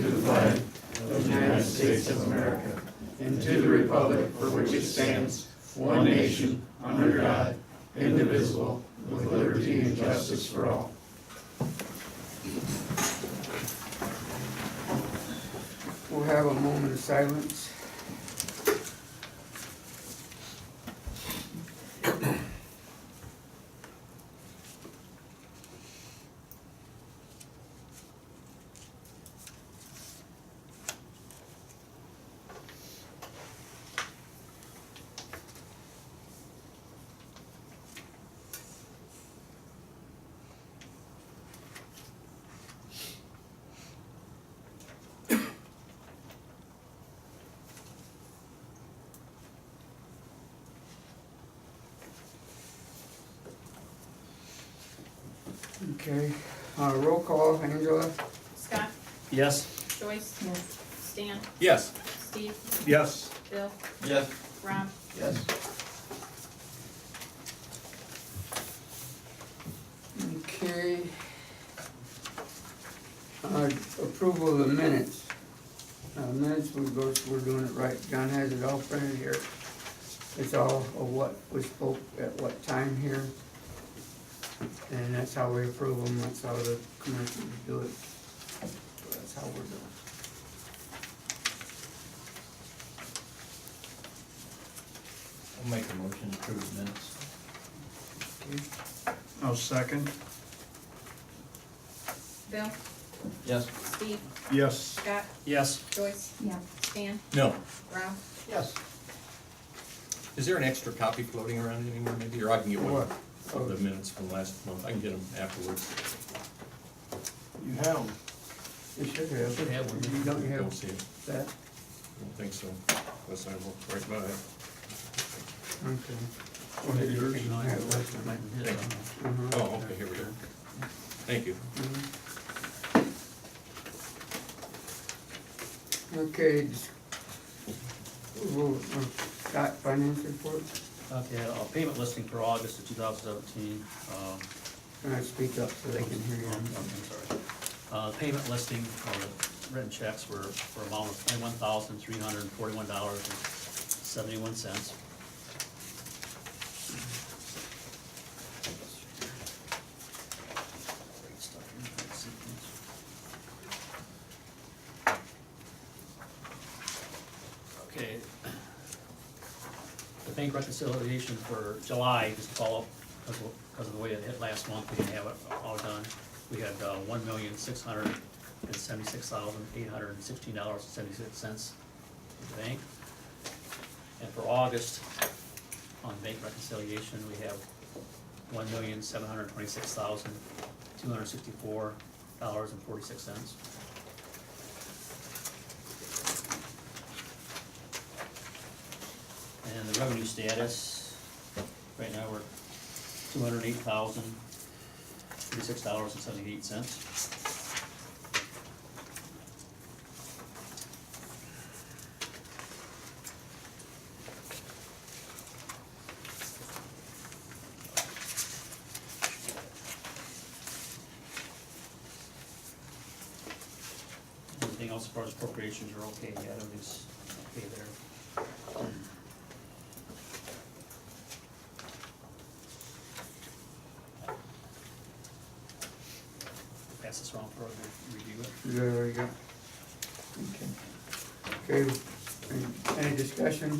to the flag of the United States of America, and to the republic for which it stands, one nation, under God, indivisible, with liberty and justice for all. We'll have a moment of silence. Okay, roll call, Angela? Scott, Yes. Joyce. Yes. Stan, Yes. Steve, Yes. Bill, Yes. Rob. Yes. Okay. Approval of the minutes. Minutes, we're doing it right. John has it all printed here. It's all of what we spoke at what time here. And that's how we approve them, that's how the commissioners do it. So that's how we're doing I'll make a motion to approve the minutes. it. I'll second. Bill, Yes. Steve, Yes. Scott, Yes. Joyce. Yeah. Stan, No. Rob. Yes. Is there an extra copy floating around anymore maybe, or I can get one What? of the minutes from last month, I can get them afterwards. You have them. You should have. Should have one. You don't Don't have see it, that? I don't think so, unless I look right by it. Okay. Well, maybe yours and I have less than mine. Thank you. Uh-huh. Oh, okay, here we go. Thank you. Okay, Scott, finance report, Okay, payment listing for August of 2017. can I speak up so they can hear you? I'm sorry. Payment listing for the written checks were for amount of $21,341.71. Okay. The bank reconciliation for July, just to follow up, because of the way it hit last month, we didn't have it all done. We had $1,676,816.76 in the bank. And for August, on bank reconciliation, we have $1,726,264.46. And the revenue status, right now we're $208,036.78. Everything else as far as appropriations are okay, yeah, everything's okay there. Pass this around for us to review it. There we go. Okay, any discussion,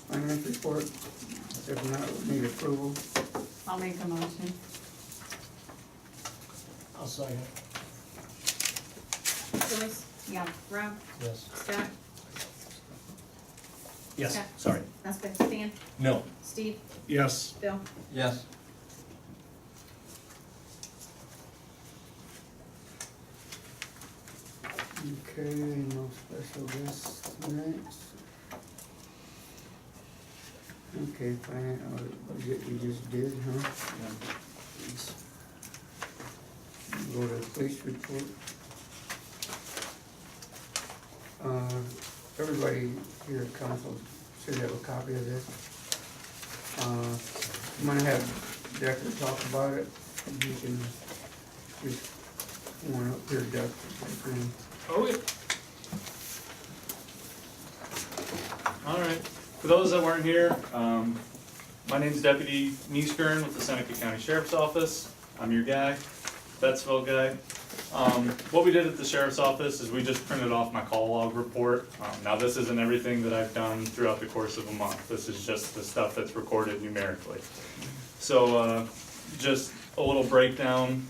finance report? If not, we need approval. I'll make a motion. I'll second. Joyce. Yeah. Rob. Yes. Scott, Yes, Okay. sorry. that's good. Stan, No. Steve, Yes. Bill. Yes. Okay, no special guests tonight. Okay, finance, budget we just did, huh? Go to police report. Everybody here at council should have a copy of this. I'm gonna have Decker talk about it, and he can just, come on up here, Decker. Oh, yeah. those that weren't here, my name's Deputy Nieskern with the Seneca County Sheriff's Office. I'm your guy, Bettsville guy. What we did at the Sheriff's Office is we just printed off my call log report. Now this isn't everything that I've done throughout the course of a month. This is just the stuff that's recorded numerically. So just a little breakdown.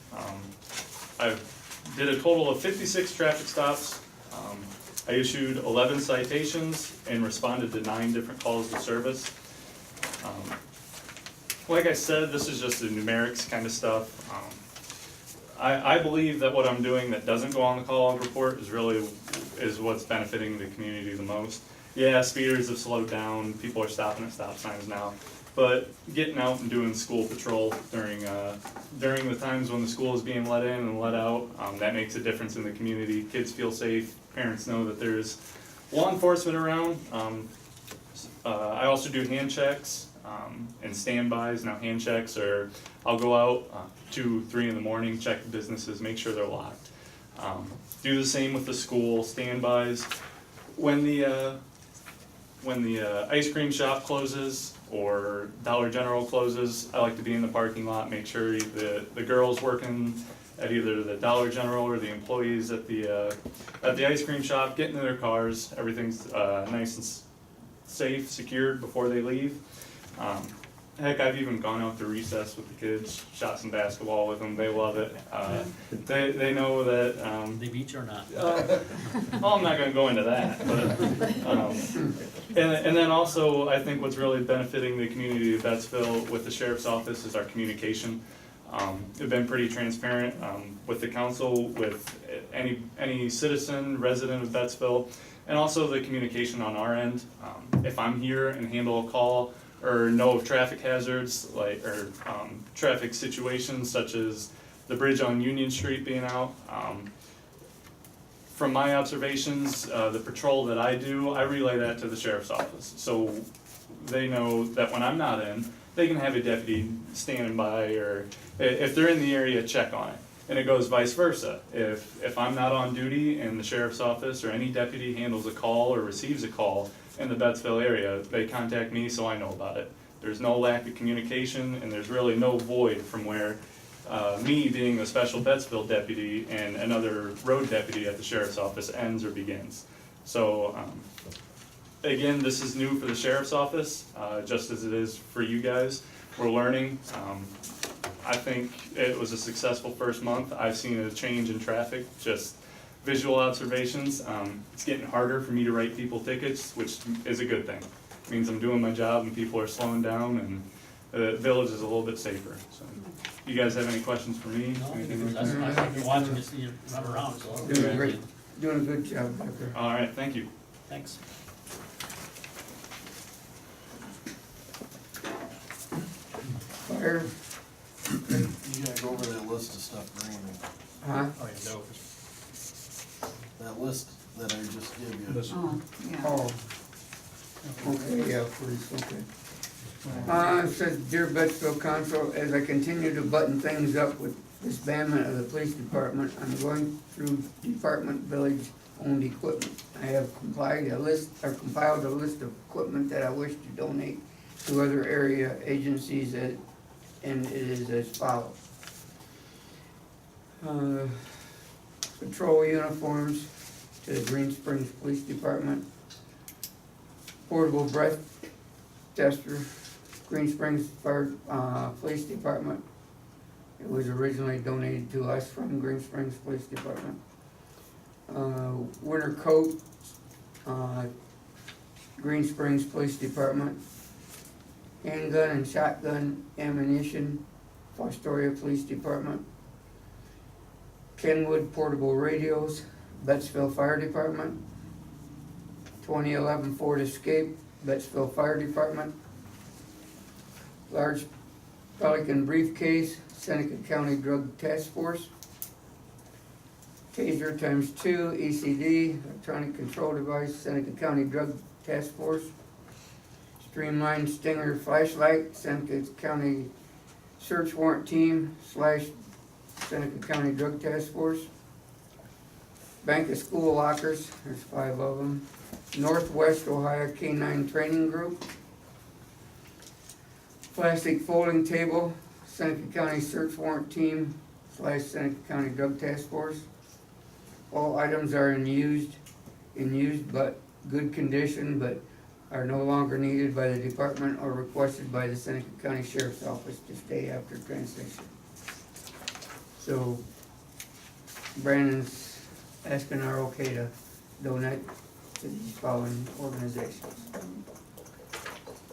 I did a total of 56 traffic stops. I issued 11 citations and responded to 9 different calls to service. Like I said, this is just the numerics kind of stuff. I believe that what I'm doing that doesn't go on the call log report is what's benefiting the community the most. Yeah, speeders have slowed down, people are stopping at stop signs now, but getting out and doing school patrol during the times when the school is being let in and let out, that makes a difference in the community. Kids feel safe, parents know that there's law enforcement around. I also do hand checks and standbys. Now hand checks are, I'll go out 2, 3 in the morning, check the businesses, make sure they're locked. Do the same with the school standbys. When the ice cream shop closes or Dollar General closes, I like to be in the parking lot, make sure the girls working at either the Dollar General or the employees at the ice cream shop get into their cars. Everything's nice and safe, secured before they leave. Heck, I've even gone out to recess with the kids, shot some basketball with them. They love it. They know that. They beat you or not? Well, I'm not going to go into that. But, and then also, I think what's really benefiting the community of Bettsville with the sheriff's office is our communication. We've been pretty transparent with the council, with any citizen, resident of Bettsville, and also the communication on our end. If I'm here and handle a call or know of traffic hazards, or traffic situations such as the bridge on Union Street being out, from my observations, the patrol that I do, I relay that to the sheriff's office. So they know that when I'm not in, they can have a deputy standing by, or if they're in the area, check on it. And it goes vice versa. If I'm not on duty and the sheriff's office or any deputy handles a call or receives a call in the Bettsville area, they contact me so I know about it. There's no lack of communication, and there's really no void from where me being the special Bettsville deputy and another road deputy at the sheriff's office ends or begins. So again, this is new for the sheriff's office, just as it is for you guys. We're learning. I think it was a successful first month. I've seen a change in traffic, just visual observations. It's getting harder for me to write people tickets, which is a good thing. It means I'm doing my job and people are slowing down, and the village is a little bit safer. So, you guys have any questions for me? No, Anything like that's that? nice. I've been watching you see you run around, so. Doing a good job back there. All right, thank you. Thanks. Fire, You gotta go over that list of stuff, Brandon. huh? Oh, yeah, go. That list that I just gave you. Oh, yeah. Oh. Okay, yeah, please, okay. It says, Dear Bettsville Council, as I continue to button things up with disbandment of the police department, I'm going through department village-owned equipment. I have compiled a list of equipment that I wish to donate to other area agencies, and it is as follows. Patrol uniforms to the Green Springs Police Department. Portable breath tester, Green Springs Fire Police Department. It was originally donated to us from Green Springs Police Department. Winter coat, Green Springs Police Department. Handgun and shotgun ammunition, Fostoria Police Department. Kenwood portable radios, Bettsville Fire Department. 2011 Ford Escape, Bettsville Fire Department. Large Pelican briefcase, Seneca County Drug Task Force. Taser ×2, ECD, electronic control device, Seneca County Drug Task Force. Streamlined Stinger flashlight, Seneca County Search Warrant Team / Seneca County Drug Task Force. Bank of school lockers, there's 5 of them. Northwest Ohio Canine Training Group. Plastic folding table, Seneca County Search Warrant Team / Seneca County Drug Task Force. All items are in used but good condition, but are no longer needed by the department or requested by the Seneca County Sheriff's Office to stay after transition. So Brandon's Aspen are okay to donate to these following organizations.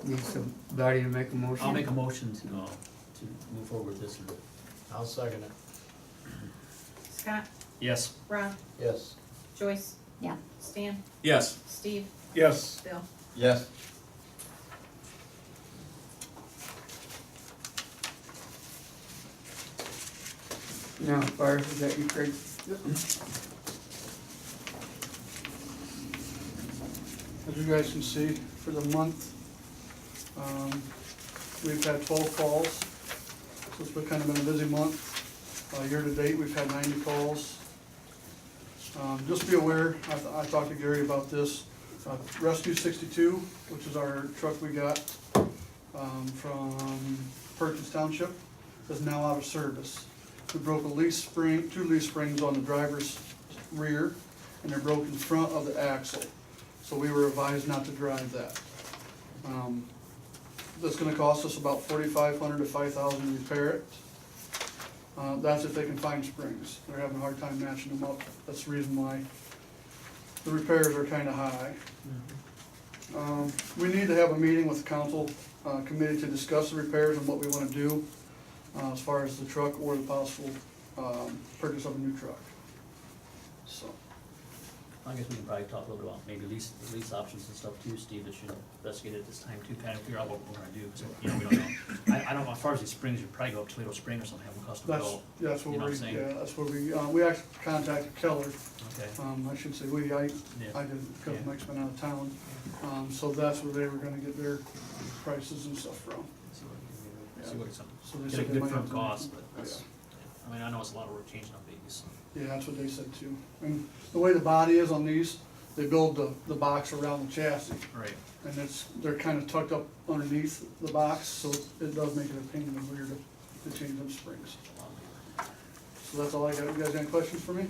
Need somebody to make a motion? I'll make a motion to move forward with this. I'll second it. Scott, Yes. Rob, Yes. Joyce, Yeah. Stan, Yes. Steve, Yes. Bill. Yes. Now, fire, is that you, Craig? As you guys can see, for the month, we've had 12 calls, so it's been kind of been a busy month. Year to date, we've had 90 calls. Just be aware, I talked to Gary about this, Rescue 62, which is our truck we got from Perkins Township, is now out of service. We broke a leaf spring, 2 leaf springs on the driver's rear, and they're broken in front of the axle. So we were advised not to drive that. That's gonna cost us about $4,500 to $5,000 to repair it. That's if they can find springs. They're having a hard time matching them up. That's the reason why the repairs are kinda high. We need to have a meeting with the council committee to discuss the repairs and what we wanna do as far as the truck or the possible purchase of a new truck. So. I guess we can probably talk a little bit about maybe lease options and stuff too, Steve, that should investigate at this time too, kind of figure out what we're gonna do, because, you know, we don't know. I don't know, as far as these springs, you'd probably go up Toledo Spring or something, have them custom That's, built. that's You what know what I'm we, saying? yeah, that's what we actually contacted Keller. Okay. I should say we, I didn't, because Yeah. Mike's been out of town. So that's where they were gonna get their prices and stuff from. See what it's, So they get a said they good might firm have to- cost, but Yeah. that's, I mean, I know it's a lot of work changing out babies, so. Yeah, that's what they said too. And the way the body is on these, they build the box around the chassis. Right. And they're kind of tucked up underneath the box, so it does make it a pain in the rear to change them springs. So that's all I got. You guys got any questions for me?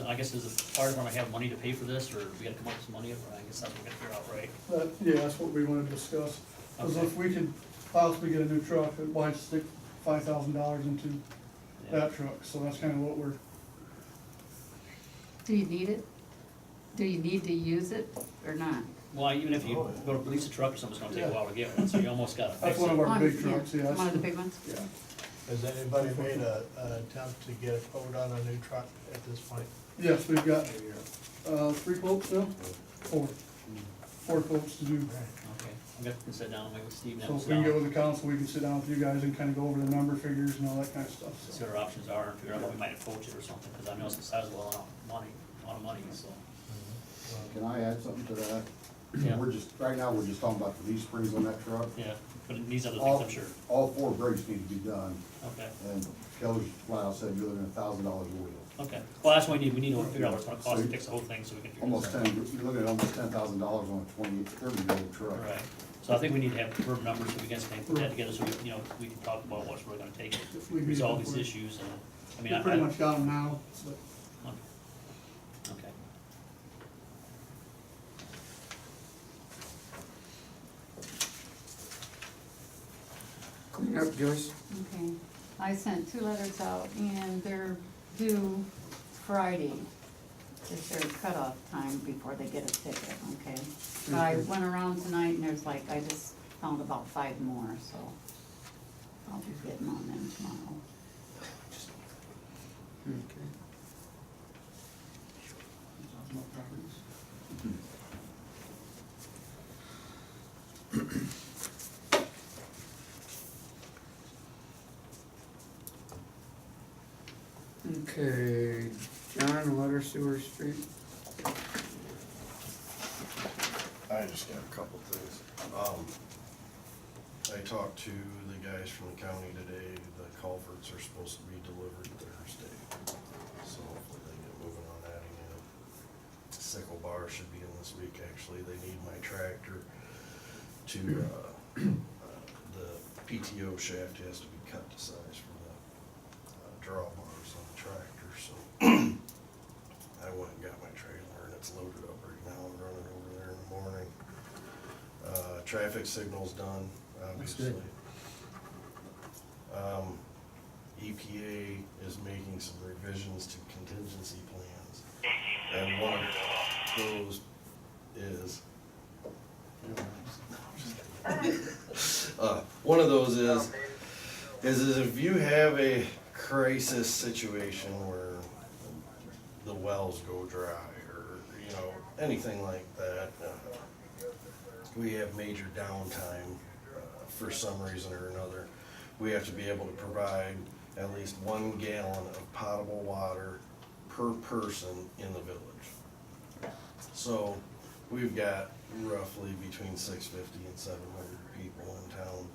I guess, does the fire department have money to pay for this, or we gotta come up with some money, or I guess that's what we gotta figure out, right? Yeah, that's what we wanted to discuss. Because Okay. if we could possibly get a new truck, why not stick $5,000 into Yeah. that truck? So that's kind of what we're, Do you need it? Do you need to use it or not? Well, even if you go to lease a truck or something, it's gonna take a while to get one, so you almost gotta that's fix one of it. our big Yeah, trucks, yeah. One of the big ones? Yeah. Has anybody made an attempt to get a quote on a new truck at this point? Yes, we've got, 3 quotes now? 4. 4 quotes to do. Okay, I'm gonna sit down and maybe with Steve So now, if sit we can get down, with the council, we can sit down with you guys and kind of go over the number figures and all that kind of stuff. see So. what our options are, and figure out how we might approach it or something, cause I know it's a sizable amount of money, so. Can I add something to that? Yeah. Right now, we're just talking about the leaf springs on that truck. Yeah, but it needs other things, All, I'm sure. all 4 brakes need to be done, Okay, and Kelly's flat out said you're looking at $1,000 a wheel. okay, well, that's what we need to figure out what it's gonna cost to fix the whole thing, so we can figure Almost this out. you're looking at almost $10,000 on a 30-year-old truck. Right, so I think we need to have firm numbers, so we guys can put that together, so we, you know, we can talk about what's really gonna take If to we resolve need- these issues, and, I mean, We pretty much got them now, but okay. Clean up, Joyce. Okay. I sent 2 letters out and they're due Friday. Is their cutoff time before they get a ticket, okay? But I went around tonight and there's like, I just found about 5 more, so I'll be getting on them tomorrow. Okay. Okay, John, WaterlSewerl Street. I just got a couple things. I talked to the guys from the county today, the culverts are supposed to be delivered Thursday. So hopefully they get moving on that again. Sickle bar should be in this week, actually. They need my tractor to, the PTO shaft has to be cut to size for the drawbars on the tractor, so I went and got my trailer and it's loaded up right now. I'm running over there in the morning. Traffic signal's done, obviously. EPA is making some revisions to contingency plans. And one of those is, one of those is if you have a crisis situation where the wells go dry or, you know, anything like that, we have major downtime for some reason or another, we have to be able to provide at least 1 gallon of potable water per person in the village. So we've got roughly between 650 and 700 people in town.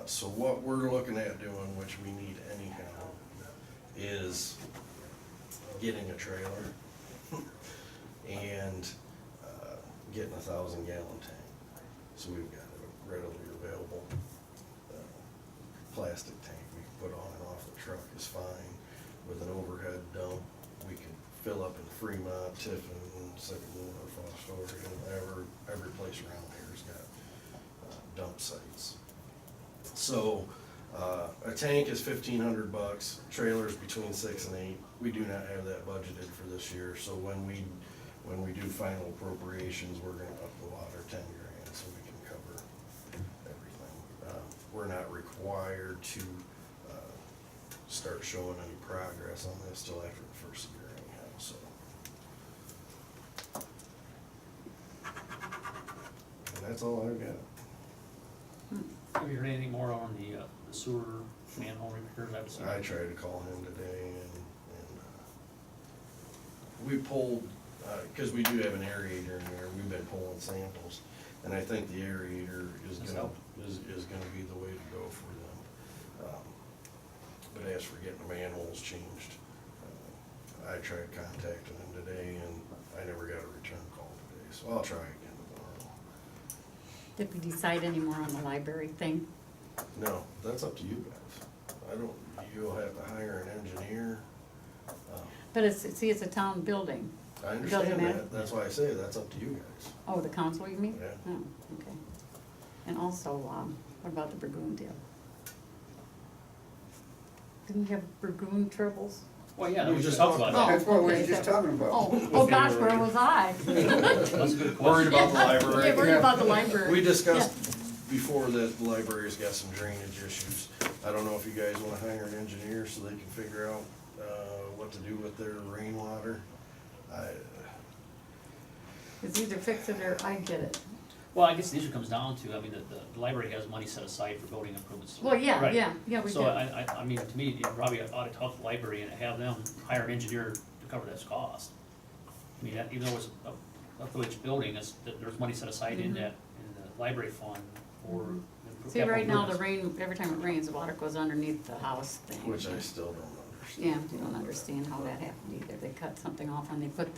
So what we're looking at doing, which we need anyhow, is getting a trailer and getting a 1,000-gallon tank. So we've got a readily available plastic tank we can put on and off the truck is fine. With an overhead dump, we can fill up in Fremont, Tiffin, Sycamore, Fostoria, every place around here has got dump sites. So a tank is $1,500, trailers between 6 and 8. We do not have that budgeted for this year, so when we do final appropriations, we're gonna up the water 10 grand so we can cover everything. We're not required to start showing any progress on this till after the first year anyhow, so. And that's all I've got. Have you heard anything more on the sewer manhole repairs? I tried to call him today and we pulled, cause we do have an aerator in there, we've been pulling samples. And I think the aerator is gonna be the way to go for them. But as for getting the manholes changed, I tried contacting him today and I never got a return call today, so I'll try again tomorrow. Did we decide any more on the library thing? No, that's up to you guys. You'll have to hire an engineer. But it's a town building. I Doesn't understand matter. that, that's why I say that's up to you guys. Oh, the council, you mean? Yeah. Oh, okay. And also, what about the Burgoon deal? Didn't we have Burgoon troubles? Well, yeah, We we just just talked about that. That's what we were okay, just so- talking about. Oh, gosh, where was I? That's a good Worried question. about the library? Yeah, worried about the library. We discussed before that the library's got some drainage issues. I don't know if you guys wanna hire an engineer so they can figure out, what to do with their rainwater. It's either fix it or I get it. Well, I guess the issue comes down to, I mean, the library has money set aside for building improvements. Well, yeah, Right. yeah, we So do. I mean, to me, you probably ought to talk to the library and have them hire an engineer to cover this cost. I mean, even though it's a village building, there's money set aside in that, in the library fund for. See, right now, the rain, every time it rains, the water goes underneath the house thing. Which I still don't understand. Yeah, you don't understand how that happened either. They cut something off when they put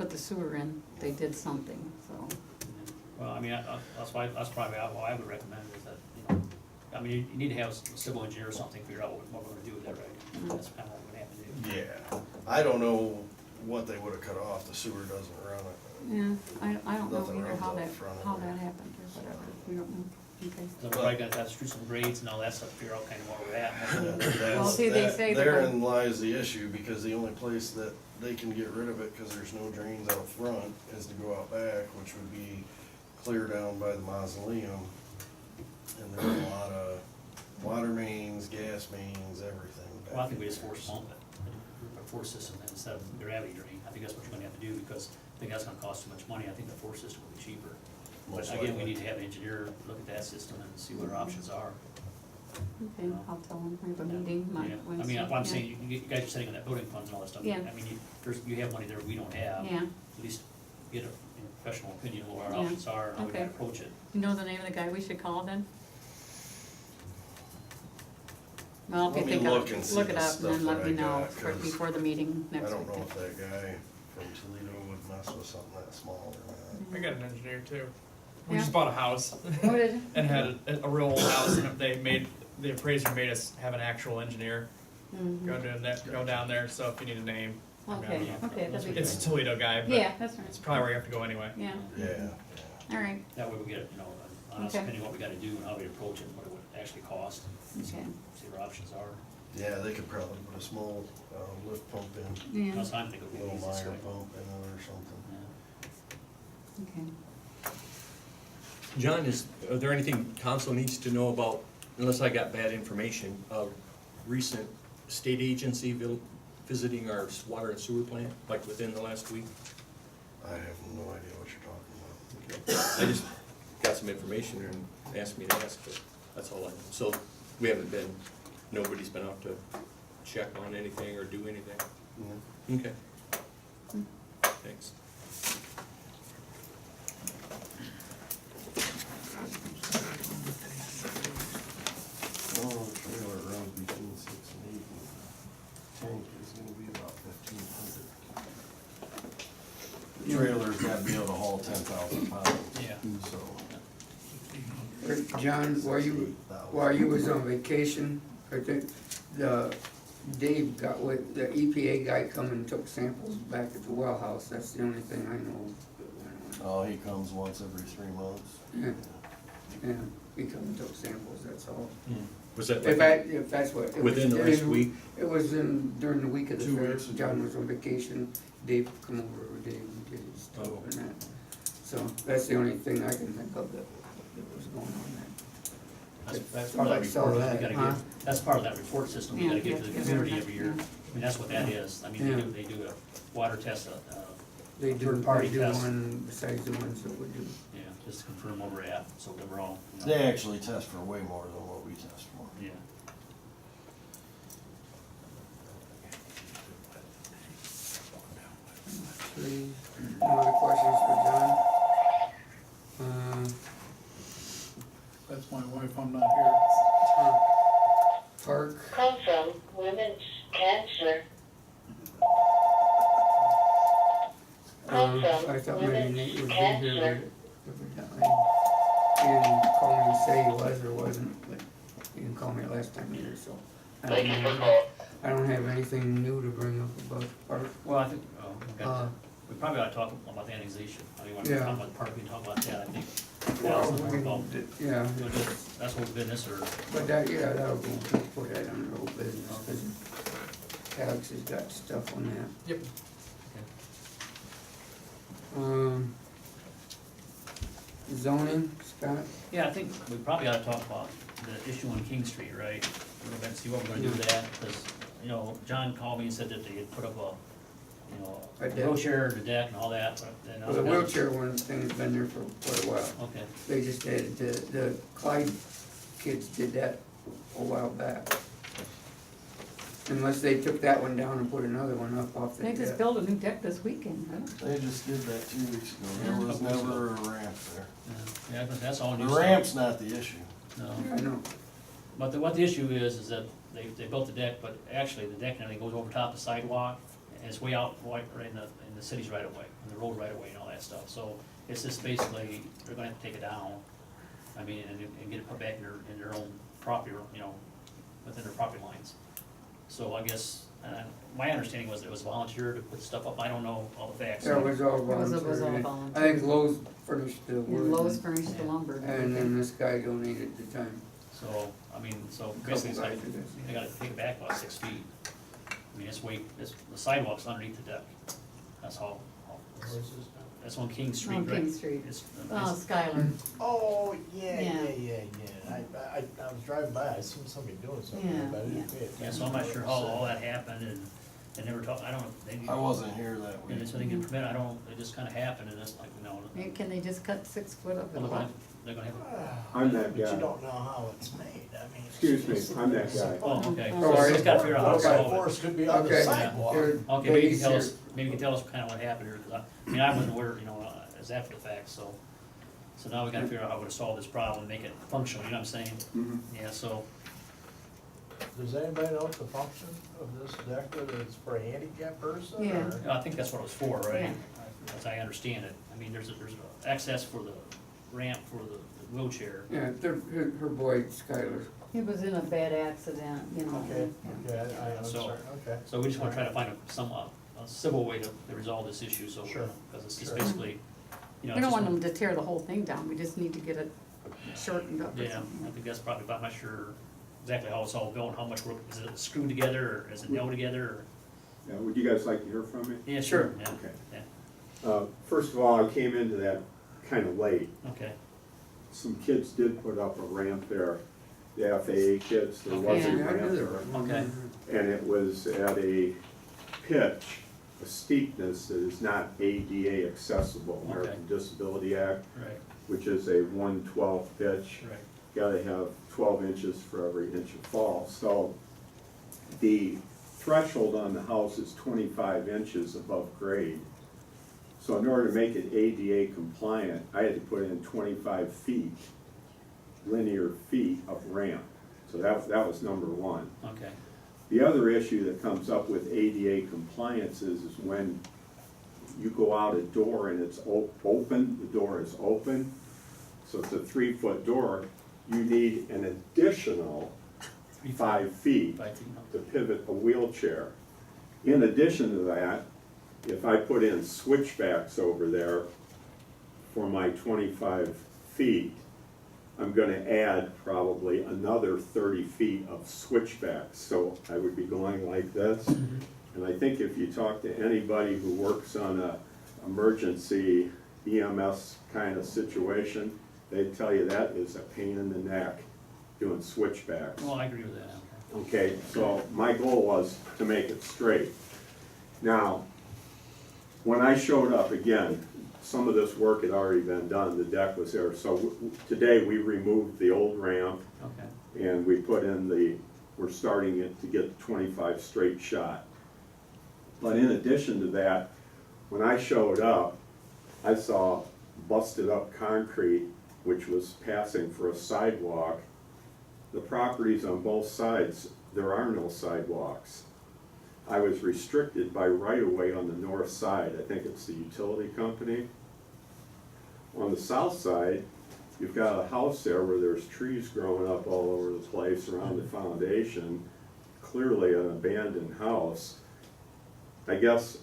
the sewer in, they did something, so. Well, I mean, that's probably what I would recommend is that, you know, I mean, you need to have a civil engineer or something, figure out what we're gonna do with that, right? That's kind of what we're gonna have to do. Yeah, I don't know what they would've cut off, the sewer doesn't run it. Yeah, I don't know Nothing either runs how out that, front of how it. that happened or whatever. We don't know. Okay. So we're probably gonna have to do some grades and all that stuff, figure out kind of where we're at. Well, see, they say that- Therein lies the issue, because the only place that they can get rid of it, cause there's no drains out front, is to go out back, which would be clear down by the mausoleum. And there's a lot of water mains, gas mains, everything back Well, I think we in just there, force so. pump it, a force system instead of gravity drain. I think that's what you're gonna have to do, because I think that's gonna cost too much money. I think the force system will be cheaper. But Most again, we likely. need to have an engineer look at that system and see what our options are. Okay, I'll tell them, we have a meeting Yeah. I Wednesday. mean, what I'm yeah. saying, you guys are sitting on that building funds and all that stuff. Yeah. I mean, you have money there we don't have. Yeah. At least get a professional opinion of what our Yeah. options are and how we Okay. can approach it. You know the name of the guy we should call then? Well, if you Let me think look of, and see look it the up and stuff then let that me I know got, for, 'cause before the meeting I next don't week. know if that guy from Toledo would mess with something that small or I got an engineer too. We Yeah. just bought a house Oh, did you? and had a real old house, and the appraiser made us have an actual engineer Mhm. go down there. So if you need a name, Okay, okay, that'd be it's a good. Toledo guy, but Yeah, that's it's right, probably where you have to go anyway. yeah, not. Yeah. all right, That way we get, on us, Okay. depending on what we gotta do and how we approach it, and what it would actually cost, okay, see what our options are. Yeah, they could probably put a small, lift pump in, yeah, That's what I'm thinking a would be little the easiest minor way. pump in it or something. Yeah. okay. John, is there anything council needs to know about, unless I got bad information, of recent state agency visiting our water and sewer plant, like within the last week? I have no idea what you're talking about. Okay. I just got some information and asked me to ask, but that's all I know. So we haven't been, nobody's been out to check on anything or do anything? Mhm. Okay. Thanks. Oh, trailer runs between 6 and 8. Tank is gonna be about 1,500. The trailer's gotta be able to haul 10,000 pounds. Yeah. So. John, while you was on vacation, I think Dave got with, the EPA guy come and took samples back at the well house, that's the only thing I know. Oh, he comes once every 3 months. Yeah, yeah, he come and took samples, that's all. Was that If like that's what. it was within the last during- week? It was during the week of the 2 fair, weeks ago. John was on vacation, Dave come over with Dave and did his stuff Oh. and that. So that's the only thing I can think of that was going on there. That's I'd part like of to that sell report, that, we gotta huh? give, that's part of that report system we Yeah, gotta give yeah, to the yeah, community yeah. every year. I mean, that's what that is, I mean, Yeah. they do a water test, They do, third-party they do test. one besides the ones that we do. Yeah, just to confirm where we're at, so that we're all, you know. They actually test for way more than what we test for. Yeah. Three, no other questions for John? That's my wife, I'm not here. Park, Come from women's cancer. I thought maybe Women's Nate would be cancer. here, but evidently, he didn't call me and say he was or wasn't, but he didn't call me last time either, so. I don't Thank you for know. calling. I don't have anything new to bring up about the park. Well, I think, we probably ought to talk about the annexation, I mean, when we Yeah. talk about the park, we can talk about that, I think. Well, That's we more can about, yeah, that's what business or, but that, yeah, that'll go, put that under old business, cause Alex has got stuff on that. Yep. Zoning, Scott? yeah, I think we probably ought to talk about the issue on King Street, right? We're gonna see what we're gonna do with that, because, John called me and said that they had put up A a deck. wheelchair, the deck and all that, but then. Well, the wheelchair one thing's been there for quite a while. Okay, They just had, the Clyde kids did that a while back. Unless they took that one down and put another one up off the They just deck. built a new deck this weekend, huh? They just did that 2 weeks ago. There was never a ramp there. yeah, but that's all new The stuff. ramp's not the issue. No, I know, but what the issue is that they built the deck, but actually the deck and everything goes over top the sidewalk, and it's way out, right in the city's right of way, in the road right of way and all that stuff, so it's just basically, they're gonna have to take it down, I mean, and get it put back in their own property, within their property lines. So I guess, my understanding was that it was volunteer to put stuff up, I don't know all the facts. that was all It was all voluntary. I voluntary. think Lowe's furnished the wood. And Lowe's furnished the lumber. And then this guy donated the time. So, I mean, so Couple basically, it's like, guys did this. they gotta take it back about 6 feet. I mean, the sidewalk's underneath the deck, that's all. That's on King Street, On right? King Street. It's- Oh, Skylar, Oh, Yeah. yeah. I was driving by, I seen somebody doing something, Yeah, but I didn't yeah. pay attention. Yeah, so I'm not sure how all that happened, and they never talked, I don't know, they. I wasn't here that And week. so they get permit, it just kinda happened, and it's like, Hey, can they just cut 6 foot of it Well, off? they're gonna have, I'm that But you guy. don't know how it's made, I mean. Excuse me, I'm that guy. oh, okay, Oh, so are just you? gotta figure out how to Those solve it. force could be on the Okay. sidewalk. Here- Okay, maybe you he's can tell us, here. maybe you can tell us kinda what happened here, 'cause I mean, I wasn't aware, as after the fact, so now we gotta figure out how we're gonna solve this problem and make it functional, you know what I'm saying? Mhm. Yeah, so, Does anybody know what the function of this deck, whether it's for a handicapped person or? Yeah. I think that's what it was for, right? Yeah. As I understand it. I mean, there's access for the ramp for the wheelchair. Yeah, her boy Skylar. He was in a bad accident, you know. Okay, okay, I'm So- sorry, okay. So we just wanna try to find a civil way to resolve this issue, so, Sure. because it's just Sure. basically, you know. We don't it's want just- them to tear the whole thing down, we just need to get it shortened up or Yeah, I something. think that's probably, I'm not sure exactly how it's all built, how much work, is it screwed together, or is it nailed together, or? Yeah, would you guys like to hear from me? Yeah, sure, yeah, Okay. yeah, First of all, I came into that kind of late. okay, Some kids did put up a ramp there, the FAA kids, there was a Okay. Yeah, I ramp knew there. that. okay, And it was at a pitch, a steepness that is not ADA accessible, American Disability Act, right, which is a 1/12 pitch. right, Gotta have 12 inches for every inch of fall. So the threshold on the house is 25 inches above grade. So in order to make it ADA compliant, I had to put in 25 feet, linear feet of ramp. So that was number one. okay, The other issue that comes up with ADA compliance is when you go out a door and it's open, the door is open, so it's a 3-foot door, you need an additional 5 feet 5 feet, to pivot a wheelchair. In addition to that, if I put in switchbacks over there for my 25 feet, I'm gonna add probably another 30 feet of switchbacks. So I would be going like this. And I think if you talk to anybody who works on a emergency EMS kind of situation, they'd tell you that is a pain in the neck, doing switchbacks. well, I agree with that, Okay, so my goal was to make it straight. Now, when I showed up, again, some of this work had already been done, the deck was there. So today we removed the old ramp okay, and we put in we're starting it to get the 25 straight shot. But in addition to that, when I showed up, I saw busted up concrete, which was passing for a sidewalk. The properties on both sides, there are no sidewalks. I was restricted by right-of-way on the north side. I think it's the utility company. On the south side, you've got a house there where there's trees growing up all over the place around the foundation, clearly an abandoned house. I guess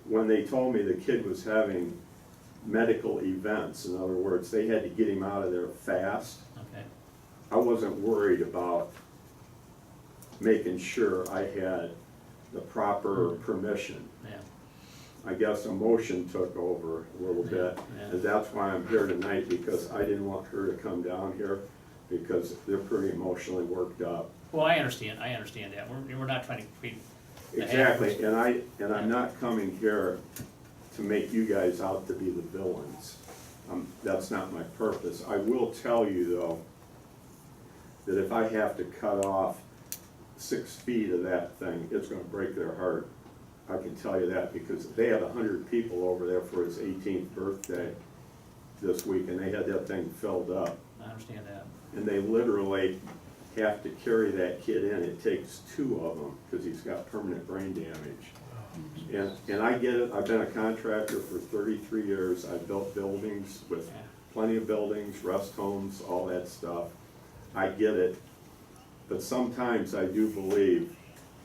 when they told me the kid was having medical events, in other words, they had to get him out of there fast, okay, I wasn't worried about making sure I had the proper permission. yeah, I guess emotion took over a little bit, yeah. and that's why I'm here tonight, because I didn't want her to come down here, because they're pretty emotionally worked up. Well, I understand that, we're not trying to create. a Exactly, hazard. and I'm not coming here to make you guys out to be the villains. That's not my purpose. I will tell you, though, that if I have to cut off 6 feet of that thing, it's gonna break their heart. I can tell you that, because they had 100 people over there for his 18th birthday this week, and they had that thing filled up. I understand that, And they literally have to carry that kid in. It takes 2 of them, because he's got permanent brain damage. And I get it, I've been a contractor for 33 years, I've built buildings with yeah, plenty of buildings, rest homes, all that stuff. I get it, but sometimes I do believe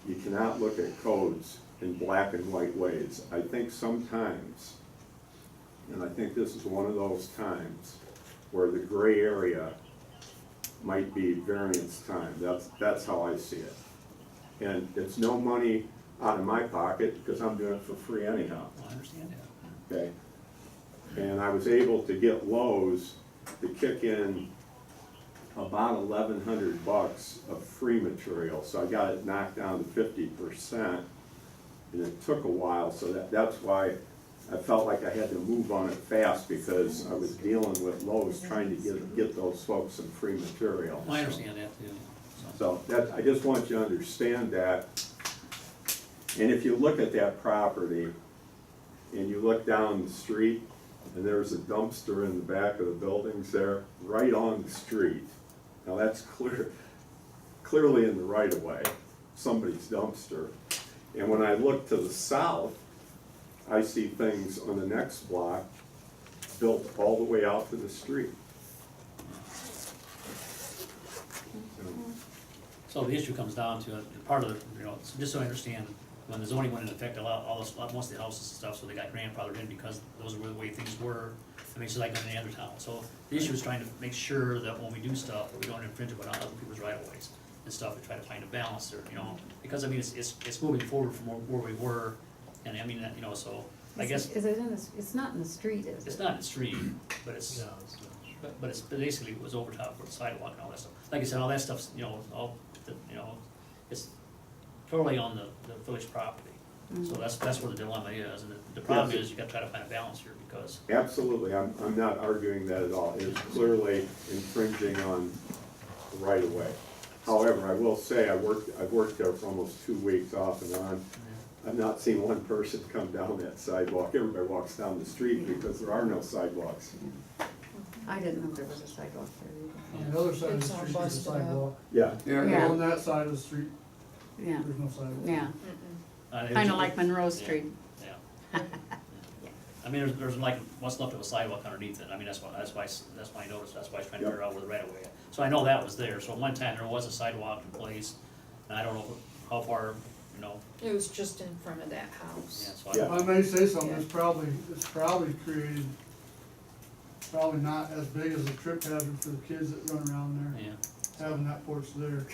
you cannot look at codes in black and white ways. I think sometimes, and I think this is one of those times, where the gray area might be variance time. That's how I see it. And it's no money out of my pocket, because I'm doing it for free anyhow. I understand that. Okay, and I was able to get Lowe's to kick in about $1,100 of free material, so I got it knocked down to 50%, and it took a while, so that's why I felt like I had to move on it fast, because I was dealing with Lowe's trying to get those folks some free material. Well, I understand that too, So I just want you to understand that. And if you look at that property, and you look down the street, and there's a dumpster in the back of the buildings there, right on the street. Now that's clearly in the right of way, somebody's dumpster. And when I look to the south, I see things on the next block built all the way out to the street. So the issue comes down to, part of the, just so I understand, when the zoning went into effect, most of the houses and stuff, so they got grandfathered in because those were the way things were. I mean, it's like in any other town. So the issue is trying to make sure that when we do stuff, that we don't infringe upon other people's right of ways and stuff, and try to find a balance there, because I mean, it's moving forward from where we were, and I mean, so I guess. Is it in the, it's not in the street, is it? It's not in the street, but it's, No, it's not. but it's basically it was over top of the sidewalk and all that stuff. Like I said, all that stuff's, all, it's totally on the village property. So that's where the dilemma is, and the problem Yes. is you gotta try to find a balance here, because, Absolutely, I'm not arguing that at all. It's clearly infringing on the right of way. However, I will say, I've worked there for almost 2 weeks off and on. I've not seen one person come down that sidewalk. Everybody walks down the street because there are no sidewalks. I didn't know there was a sidewalk there either. On the other side of the It's all street, there's a busted up. sidewalk. Yeah, Yeah. On that side of the street, Yeah, there's no sidewalk. yeah, it kinda was- like Monroe yeah, Street. Yeah. I mean, there's like, what's left of a sidewalk underneath it, I mean, that's why I noticed, that's why I was trying to figure out where the right of way. So I know that was there, so at one time there was a sidewalk in place, and I don't know how far, It was just in front of that yeah, house. so Yeah. I may say something, it's probably created, probably not as big as a trip hazard for the kids that run around there, yeah. having that porch there.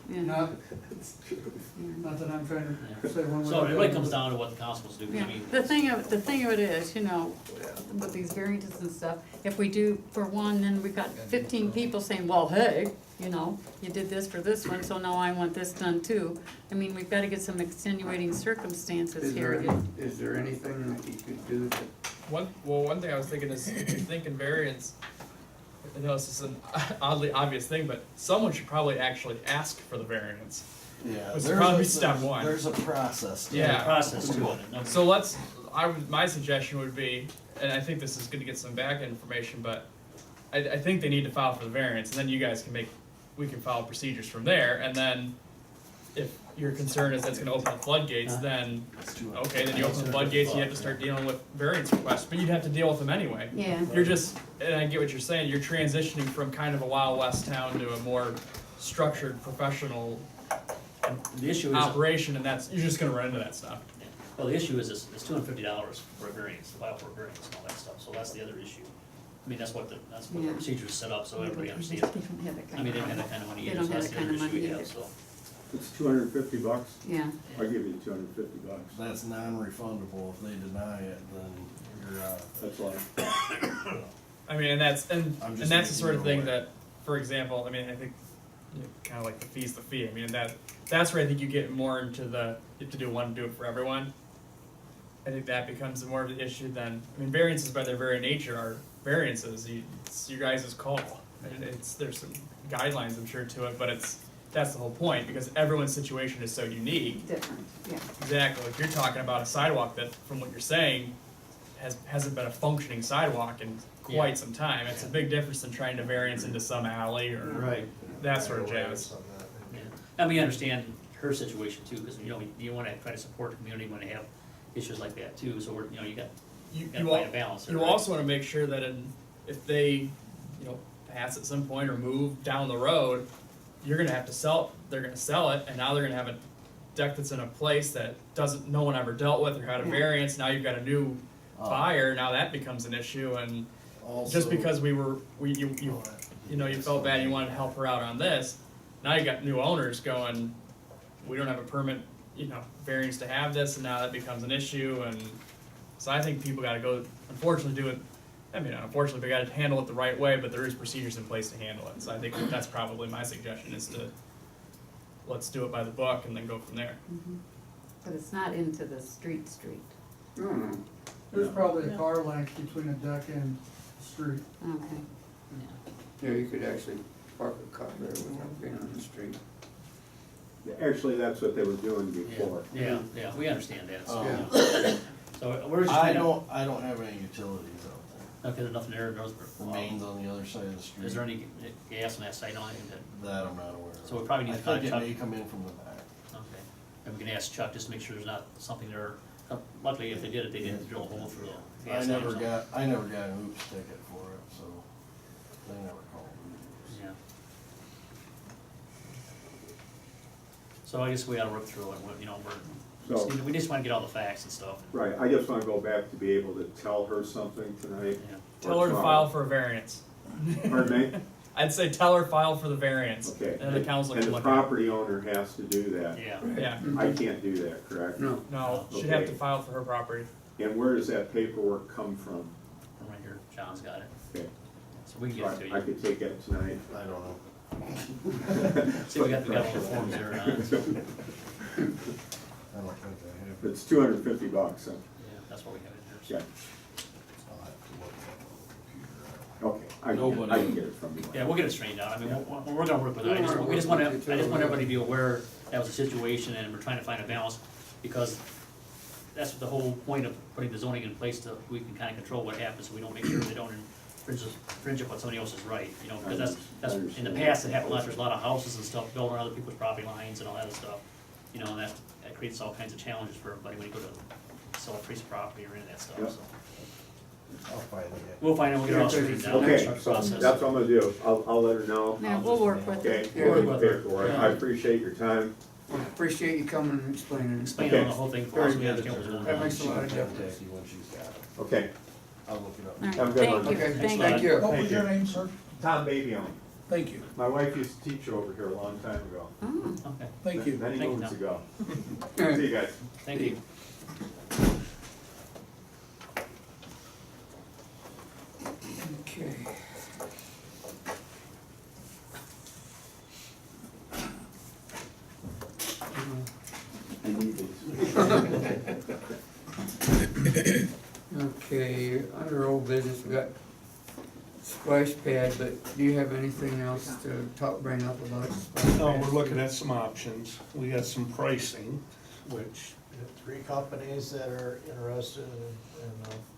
Yeah. Not that I'm trying to say one way or the So it really other, comes but- down to what the councils do, 'cause I Yeah, mean. the thing of it is, with these variances and stuff, if we do for one, then we got 15 people saying, well, hey, you did this for this one, so now I want this done too. I mean, we've gotta get some extenuating circumstances Is here. there anything that you could do that, One thing I was thinking is, if you're thinking variance, I know this is an oddly obvious thing, but someone should probably actually ask for the variance. Yeah, Which there's probably a- step one. There's a process. to it. Yeah. Process to it. So my suggestion would be, and I think this is gonna get some back information, but I think they need to file for the variance, and then you guys we can follow procedures from there, and then if your concern is that's gonna open the floodgates, then, okay, then you open the floodgates, you have to start dealing with variance requests, but you'd have to deal with them anyway. Yeah, You're just, and I get what you're saying, you're transitioning from kind of a Wild West town to a more structured, professional The issue is, operation, and you're just gonna run into that stuff. well, the issue is, it's $250 for a variance, to file for a variance and all that stuff, so that's the other issue. I mean, that's what the Yeah. procedure is set up, so everybody They understands. don't have that I kind mean, they of don't have money. that kind of money They either, don't so have that's that the kind other of issue we money have, either. so. it's $250. Yeah, I'll give you $250. That's non-refundable. If they deny it, then you're out. That's all. I mean, and that's I'm the just sort of making thing you aware. that, for example, I mean, I think kind of like the fee's the fee. I mean, that's where I think you get more into you have to do one, do it for everyone. I think that becomes more of an issue than, I mean, variances by their very nature are variances. It's your guys' call. And there's some guidelines, I'm sure, to it, but that's the whole point, because everyone's situation is so unique. different, yeah. Exactly. If you're talking about a sidewalk that, from what you're saying, hasn't been a functioning sidewalk in quite some time. It's a big difference than trying to variance into some alley or that sort of jazz. Yeah. And we understand her situation too, because, you wanna try to support the community when they have issues like that too, so you gotta find a balance there, You right? also want to make sure that if they, pass at some point or move down the road, you're gonna have to sell. They're gonna sell it, and now they're gonna have a deck that's in a place that no one ever dealt with or had a variance. Now you've got a new buyer. Now that becomes an issue, and Also, just because you felt bad, you wanted to help her out on this. Now you got new owners going, we don't have a permit, variance to have this, and now that becomes an issue. And so I think people got to go. Unfortunately, do it. I mean, unfortunately, they got to handle it the right way, but there is procedures in place to handle it. So I think that's probably my suggestion: is to let's do it by the book and then go from there. But it's not into the street. no, There's probably a car length between a deck and the street. Okay. yeah, you could actually park a car there without being on the street. Actually, that's what they were doing before. Yeah, we understand that, so, Um, so we're just I trying to. don't have any utilities out Okay, there's nothing there, there's, The main's on the other side of the street. is there any gas on that site on it? That I'm not aware of. So we probably need to I think it contact- may come in from the back. Okay, and we can ask Chuck, just to make sure there's not something there, luckily if they did it, they didn't drill a hole through the I gas line or never something. got an oops ticket for it, so they never called me. Yeah. So I guess we gotta work through it, you know, So- we just wanna get all the facts and stuff. Right, I just wanna go back to be able to tell her something tonight. Yeah. Tell her to file for a variance. Pardon me? I'd say tell her file for the variance, Okay. and the council And can the look at it. property owner has to do that. Yeah, Yeah, I can't do that, correct? No, no, she'd have to Okay. file for her property. And where does that paperwork come from? from right here, John's got it, Okay, so we can so get it to I you. could take that tonight. I don't know. See, we got all the forms there, I don't think I have. It's $250, so, yeah, that's what we have in here. yeah, I'll have to look at the computer. okay, I can get it from you. Yeah, we'll get it straightened out, I mean, we're gonna work with it, we just want everybody to be aware that was a situation, and we're trying to find a balance, because that's the whole point of putting the zoning in place, to, we can kinda control what happens, so we don't make sure they don't infringe upon somebody else's right, you know, because that's, in the past, it happened a lot, there's a lot of houses and stuff built on other people's property lines and all that other stuff, you know, and that creates all kinds of challenges for everybody when you go to sell a piece of property or any of that stuff, Yep. so. I'll find it. We'll find out, we'll get it all straightened out, Okay, start the so process. that's what I'm gonna do. I'll let her know. Yeah, we'll work with Okay, it. we'll do Yeah. the paperwork. I appreciate your time. appreciate you coming and explaining. Explain Okay. on the whole thing for us, we understand what's going That on. makes a lot of She'll difference. contact you when she's got it. Okay, I'll look it up. All right, Have a good thank one. you. Okay, Thanks, thank you. What Thank was you. your name, sir? Tom Babyon. Thank you. My wife used to teach over here a long time ago. Oh, Okay, Thank you. Many Thank you, moons Tom. ago. All right. See you guys. thank you. Okay. I need it. Okay, under old business, we got splash pad, but do you have anything else to bring up about splash pad? No, we're looking at some options. We got some pricing, which, We have 3 companies that are interested in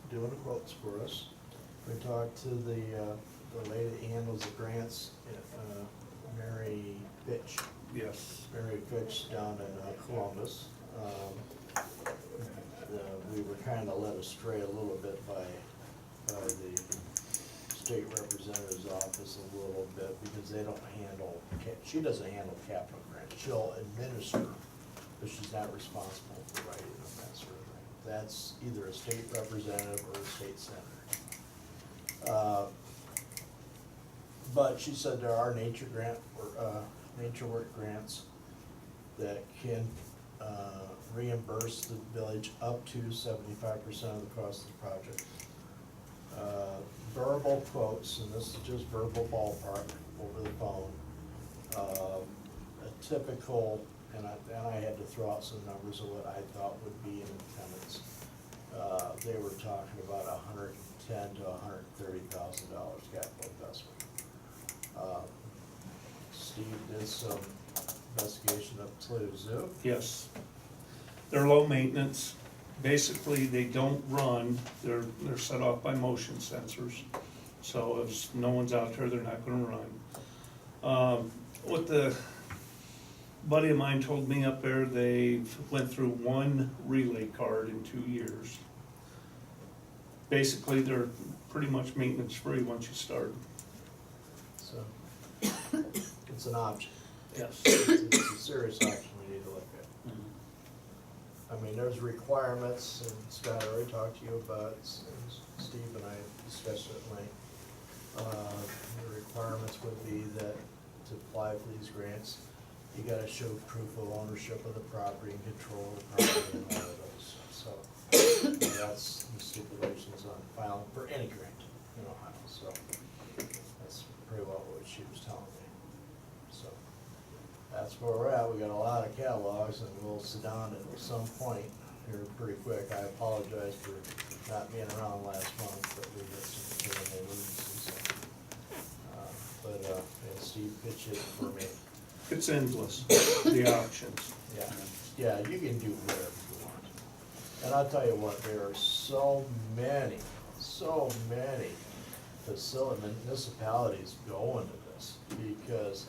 doing the quotes for us. We talked to the lady that handles the grants, Mary Fitch. yes, Mary Fitch down in Columbus. We were kinda led astray a little bit by the state representative's office a little bit, because they don't handle, she doesn't handle capital grants. She'll administer, but she's not responsible for writing them, that sort of thing. That's either a state representative or a state senator. But she said there are nature work grants that can reimburse the village up to 75% of the cost of the project. Verbal quotes, and this is just verbal ballpark over the phone. A typical, and I had to throw out some numbers of what I thought would be in attendance. They were talking about $110,000 to $130,000 capital investment. Steve did some investigation up Toledo Zoo. yes. They're low maintenance. Basically, they don't run. They're set off by motion sensors. So if no one's out there, they're not gonna run. What the buddy of mine told me up there, they went through 1 relay card in 2 years. Basically, they're pretty much maintenance free once you start. So, it's an option. Yes. It's a serious option we need to look at. Mhm. I mean, there's requirements, and Scott already talked to you about, and Steve and I discussed it at length. The requirements would be that to apply for these grants, you gotta show proof of ownership of the property and control of the property and all of those. So, that's the stipulations on filing for any grant in Ohio, so that's pretty well what she was telling me. So, that's where we're at. We got a lot of catalogs, and we'll sit down at some point here pretty quick. I apologize for not being around last month, but we had some family emergencies. And Steve pitched it for me. It's endless, the options. Yeah, you can do whatever you want. And I'll tell you what, there are so many so many municipalities go into this, because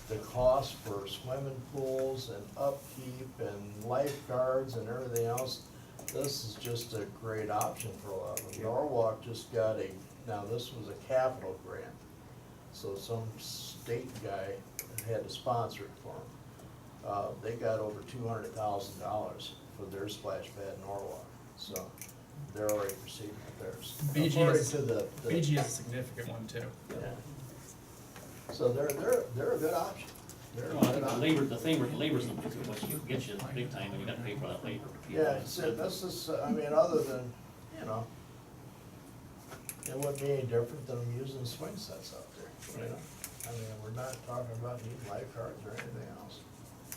the cost for swimming pools and upkeep and lifeguards and everything else, this is just a great option for a lot of them. Norwalk just got now this was a capital grant, so some state guy had to sponsor it for them. They got over $200,000 for their splash pad in Norwalk, so they're already proceeding with theirs. According to the BG is a significant one too. yeah. So they're a good option. They're a Well, I good think the option. labor, the thing with labor's what gets you big time, and you gotta pay for that labor. Yeah, so this is, I mean, other than, it wouldn't be any different than them using swing sets out there, you know? I mean, we're not talking about needing lifeguards or anything else.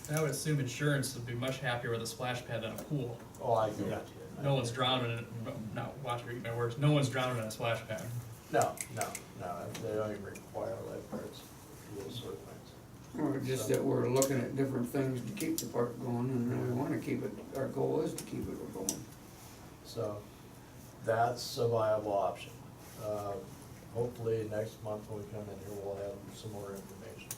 And I would assume insurance would be much happier with a splash pad than a pool. Oh, I agree. No one's drowning in it, not watch me eat my words, no one's drowning in a splash pad. No, they don't even require lifeguards for those sort of things. Or just that we're looking at different things to keep the park going, and we wanna keep it, our goal is to keep it going. So, that's a viable option. Hopefully, next month when we come in here, we'll have some more information.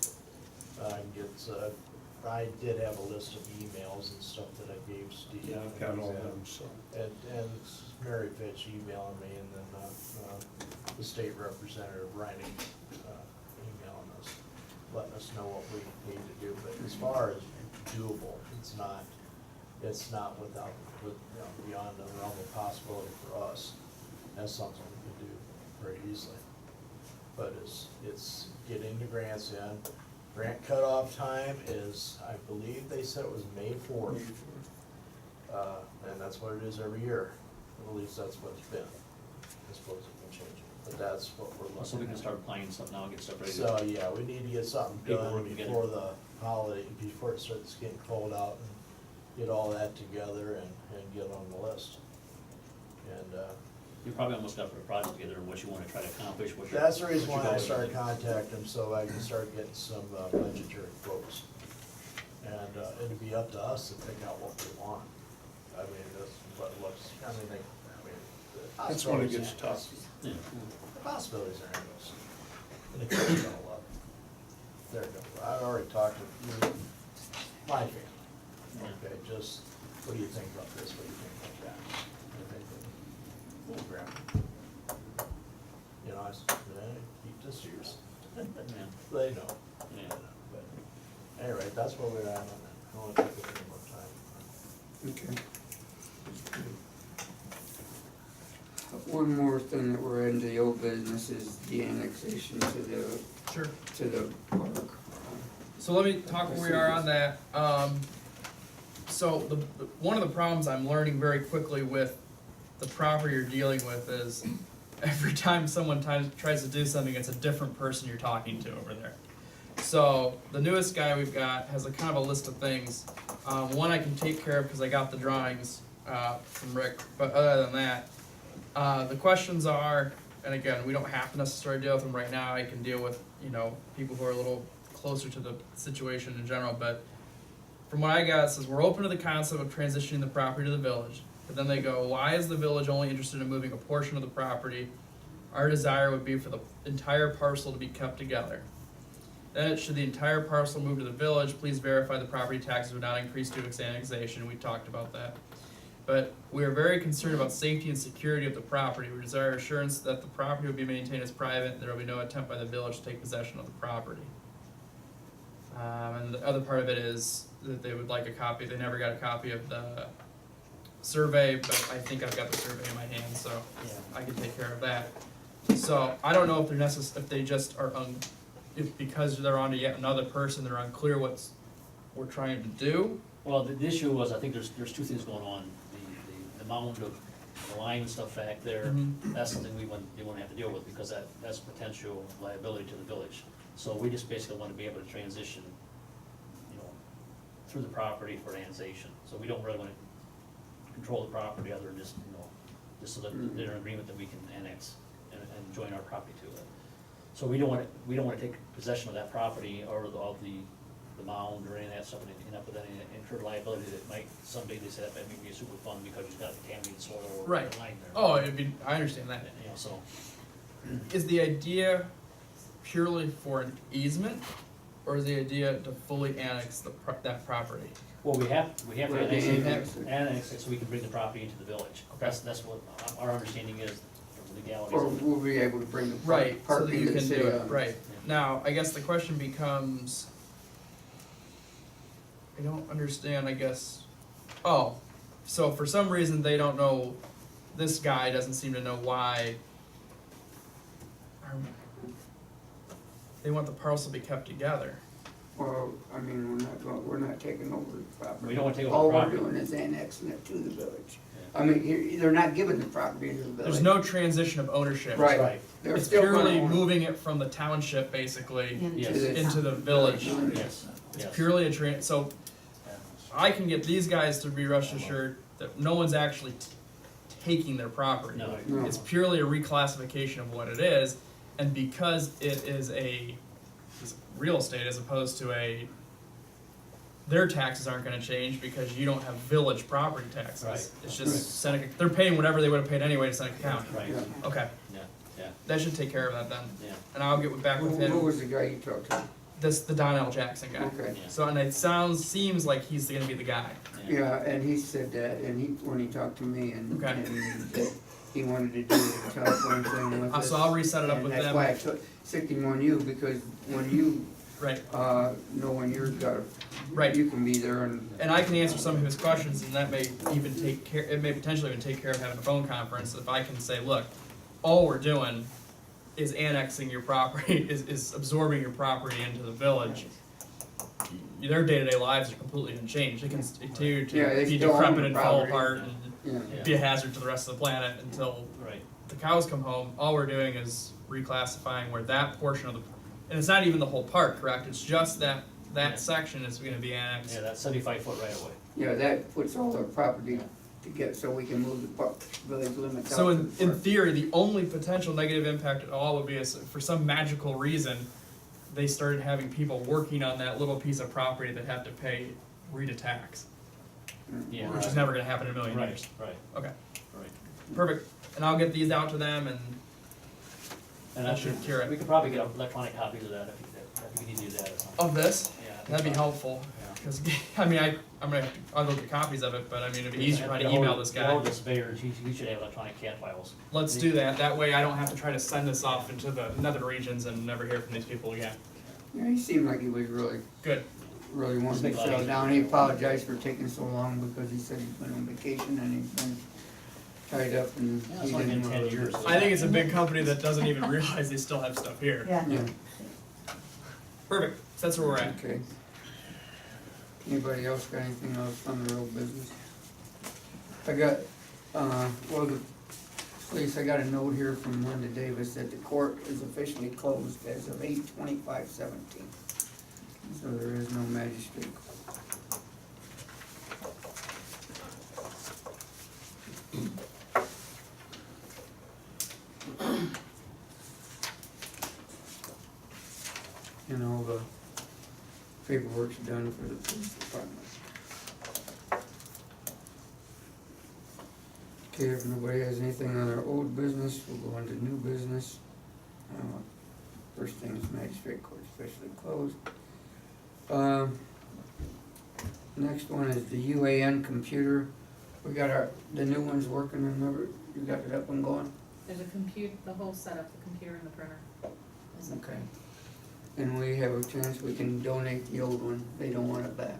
I did have a list of emails and stuff that I gave Steve. Yeah, I've got all them, so. And Mary Fitch emailing me, and then, the state representative writing, emailing us, letting us know what we need to do. But as far as doable, it's not without, beyond the realm of possibility for us. That's something we can do very easily. But it's getting the grants in. Grant cutoff time is, I believe they said it was May 4th. And that's what it is every year. At least that's what it's been. I suppose it can change it, but that's what we're looking at. So we can start planning stuff now, get stuff ready. So, yeah, we need to get something Paperwork done together. before the holiday, before it starts getting cold out, and get all that together and get on the list. And, You probably almost got to put a project together, what you wanna try to accomplish, what your. that's the reason what why your I goals started are. contacting them, so I can start getting some budgetary quotes. And it'd be up to us to pick out what we want. I mean, that's what looks, the That's when it possibilities gets are endless. tough. Yeah. The possibilities are endless. And the kids are gonna love it. They're gonna, I've already talked to my family, okay, just, what do you think about this, what do you think about that? And they think, "Oh, Grandma." I said, keep this to yourself. Yeah. They know. Yeah. But anyway, that's where we're at on that. I don't want to take any more time. Okay. One more thing that we're into the old business is the annexation to the park. So let me talk where we are on that. So one of the problems I'm learning very quickly with the property you're dealing with is every time someone tries to do something, it's a different person you're talking to over there. So the newest guy we've got has a kind of a list of things. One I can take care of because I got the drawings from Rick, but other than that, the questions are, and again, we don't have to necessarily deal with them right now. I can deal with, people who are a little closer to the situation in general, but from what I got, it says we're open to the concept of transitioning the property to the village. But then they go, why is the village only interested in moving a portion of the property? Our desire would be for the entire parcel to be kept together. Then, should the entire parcel move to the village, please verify the property taxes would not increase due to annexation. We talked about that. But we are very concerned about safety and security of the property. We desire assurance that the property will be maintained as private, and there will be no attempt by the village to take possession of the property. And the other part of it is that they would like a copy. They never got a copy of the survey, but I think I've got the survey in my hand, so I can take care of that. So I don't know if they're if they just are if because they're on to yet another person, they're unclear what we're trying to do. Well, the issue was, I think there's two things going on. The mound of the line and stuff back there, that's something they wouldn't have to deal with, because that's potential liability to the village. So we just basically want to be able to transition, through the property for annexation. So we don't really want to control the property other than just so that they're in agreement that we can annex and join our property to it. So we don't want to take possession of that property or of the the mound or any of that stuff, and they end up with any incurred liability that might, someday they set up, that may be a super fund because you've got contaminated soil or Right. line there. Oh, it'd be, I understand that. You know, so, Is the idea purely for an easement, or is the idea to fully annex that property? well, we have to Right, annex they annex it so we can bring the property into the village. That's what our understanding is, from legalities. Or we'll be able to bring the Right, so that parking you to the can city do it, on. right. Now, I guess the question becomes, I don't understand, I guess, oh, so for some reason they don't know, this guy doesn't seem to know why they want the parcel to be kept together. Well, I mean, we're not taking over the property. We don't wanna take over All the property. we're doing is annexing it to the village. I mean, they're not giving the property to the village. There's no transition of ownership. Right. Right, They're It's still gonna purely own it. moving it from the township, basically, yes, into the village. yes, It's yes. purely a so Yeah. I can get these guys to be rest assured that no one's actually taking their property. No, No. It's purely a reclassification of what it is, and because it is it's real estate as opposed to their taxes aren't gonna change because you don't have village property taxes. Right. It's Right. just Seneca, they're paying whatever they would have paid anyway to Seneca County. right, Yeah. Okay, yeah, yeah, that should take care of that then, yeah, and I'll get back with Who him, was the guy you talked to? the Don L. Jackson guy. Okay. yeah. So, and it seems like he's gonna be the guy. Yeah, and he said that, and when he talked to me, and Okay. that he wanted to do the telephone thing with us. So I'll reset it up and with that's them. why I took him on you, because when you, Right, when you're got, right. you can be there and. And I can answer some of his questions, and that may even it may potentially even take care of having a phone conference, if I can say, look, all we're doing is annexing your property, is absorbing your property into the village. Their day-to-day lives are completely unchanged, they can continue Yeah, to they be still own decrepit the and fall property. apart and Yeah. be a hazard to the rest of the planet until Right, the cows come home. All we're doing is reclassifying where that portion of and it's not even the whole park, correct? It's just that Yeah. section is gonna be annexed. yeah, that's 75-foot right away. Yeah, that puts all our property together, so we can move the village limits out. So to in the park. theory, the only potential negative impact at all would be if for some magical reason, they started having people working on that little piece of property that have to pay RETA tax, Yeah. which is never gonna happen in a million Right, years. right, Okay, right. perfect. And I'll get these out to them and And that should cure it. we could probably get electronic copies of that if you need to do that or something. of this, Yeah, I think that'd be so. helpful. Yeah. Cause, I mean, I'll go get copies of it, but I mean, it'd be easier if I had to email this guy. The surveyor, he should have electronic CAD files. Let's do that. That way I don't have to try to send this off into the nether regions and never hear from these people again. Yeah, he seemed like he was really Good. wanted to Make it a lot settle easier. down. He apologized for taking so long because he said he's been on vacation and he's been tied up and Yeah, he it's only didn't been know. 10 years. I think it's a big company that doesn't even realize they still have stuff here. Yeah. Yeah, Perfect. So that's where we're at. okay. Anybody else got anything else on their old business? I got, the police, I got a note here from Linda Davis that the court is officially closed as of 8/25/17. So there is no magistrate court. And all the paperwork's done for the police department. Okay, if nobody has anything on their old business, we'll go into new business. First thing is magistrate court officially closed. Next one is the UAN computer. We got the new one's working, remember? You got it up and going? There's a the whole setup, the computer and the printer. is up. Okay. And we have a chance, we can donate the old one, they don't want it back.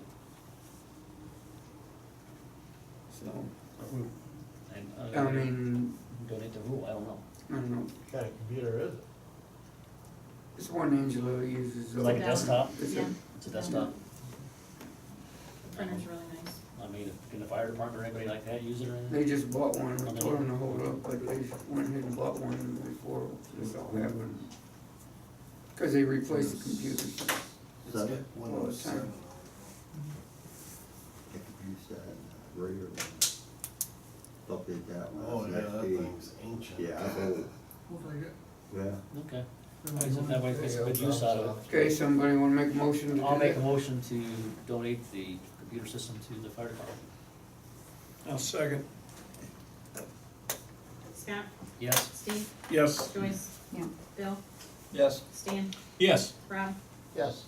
So, And, I mean, donate to who, I don't know. I don't know, What kind of computer is it? this one Angela uses. It's like a Yeah. desktop, It's a- Yeah. it's a desktop. The printer's really nice. I mean, can the fire department or anybody like that use it or anything? They just bought one, we told them to hold up, but they just went ahead and bought one before this all happened. Cause they replaced the computers all the time. If you use that regular update that Oh, last yeah, next that day. thing's ancient. Yeah, that's old. Yeah. Okay. That way, get some good use out of it. Okay, somebody wanna make a motion to do that? I'll make a motion to donate the computer system to the fire department. I'll second. Scott, Yes? Steve, Yes. Joyce, Yeah. Bill, Yes. Stan, Yes. Rob. Yes.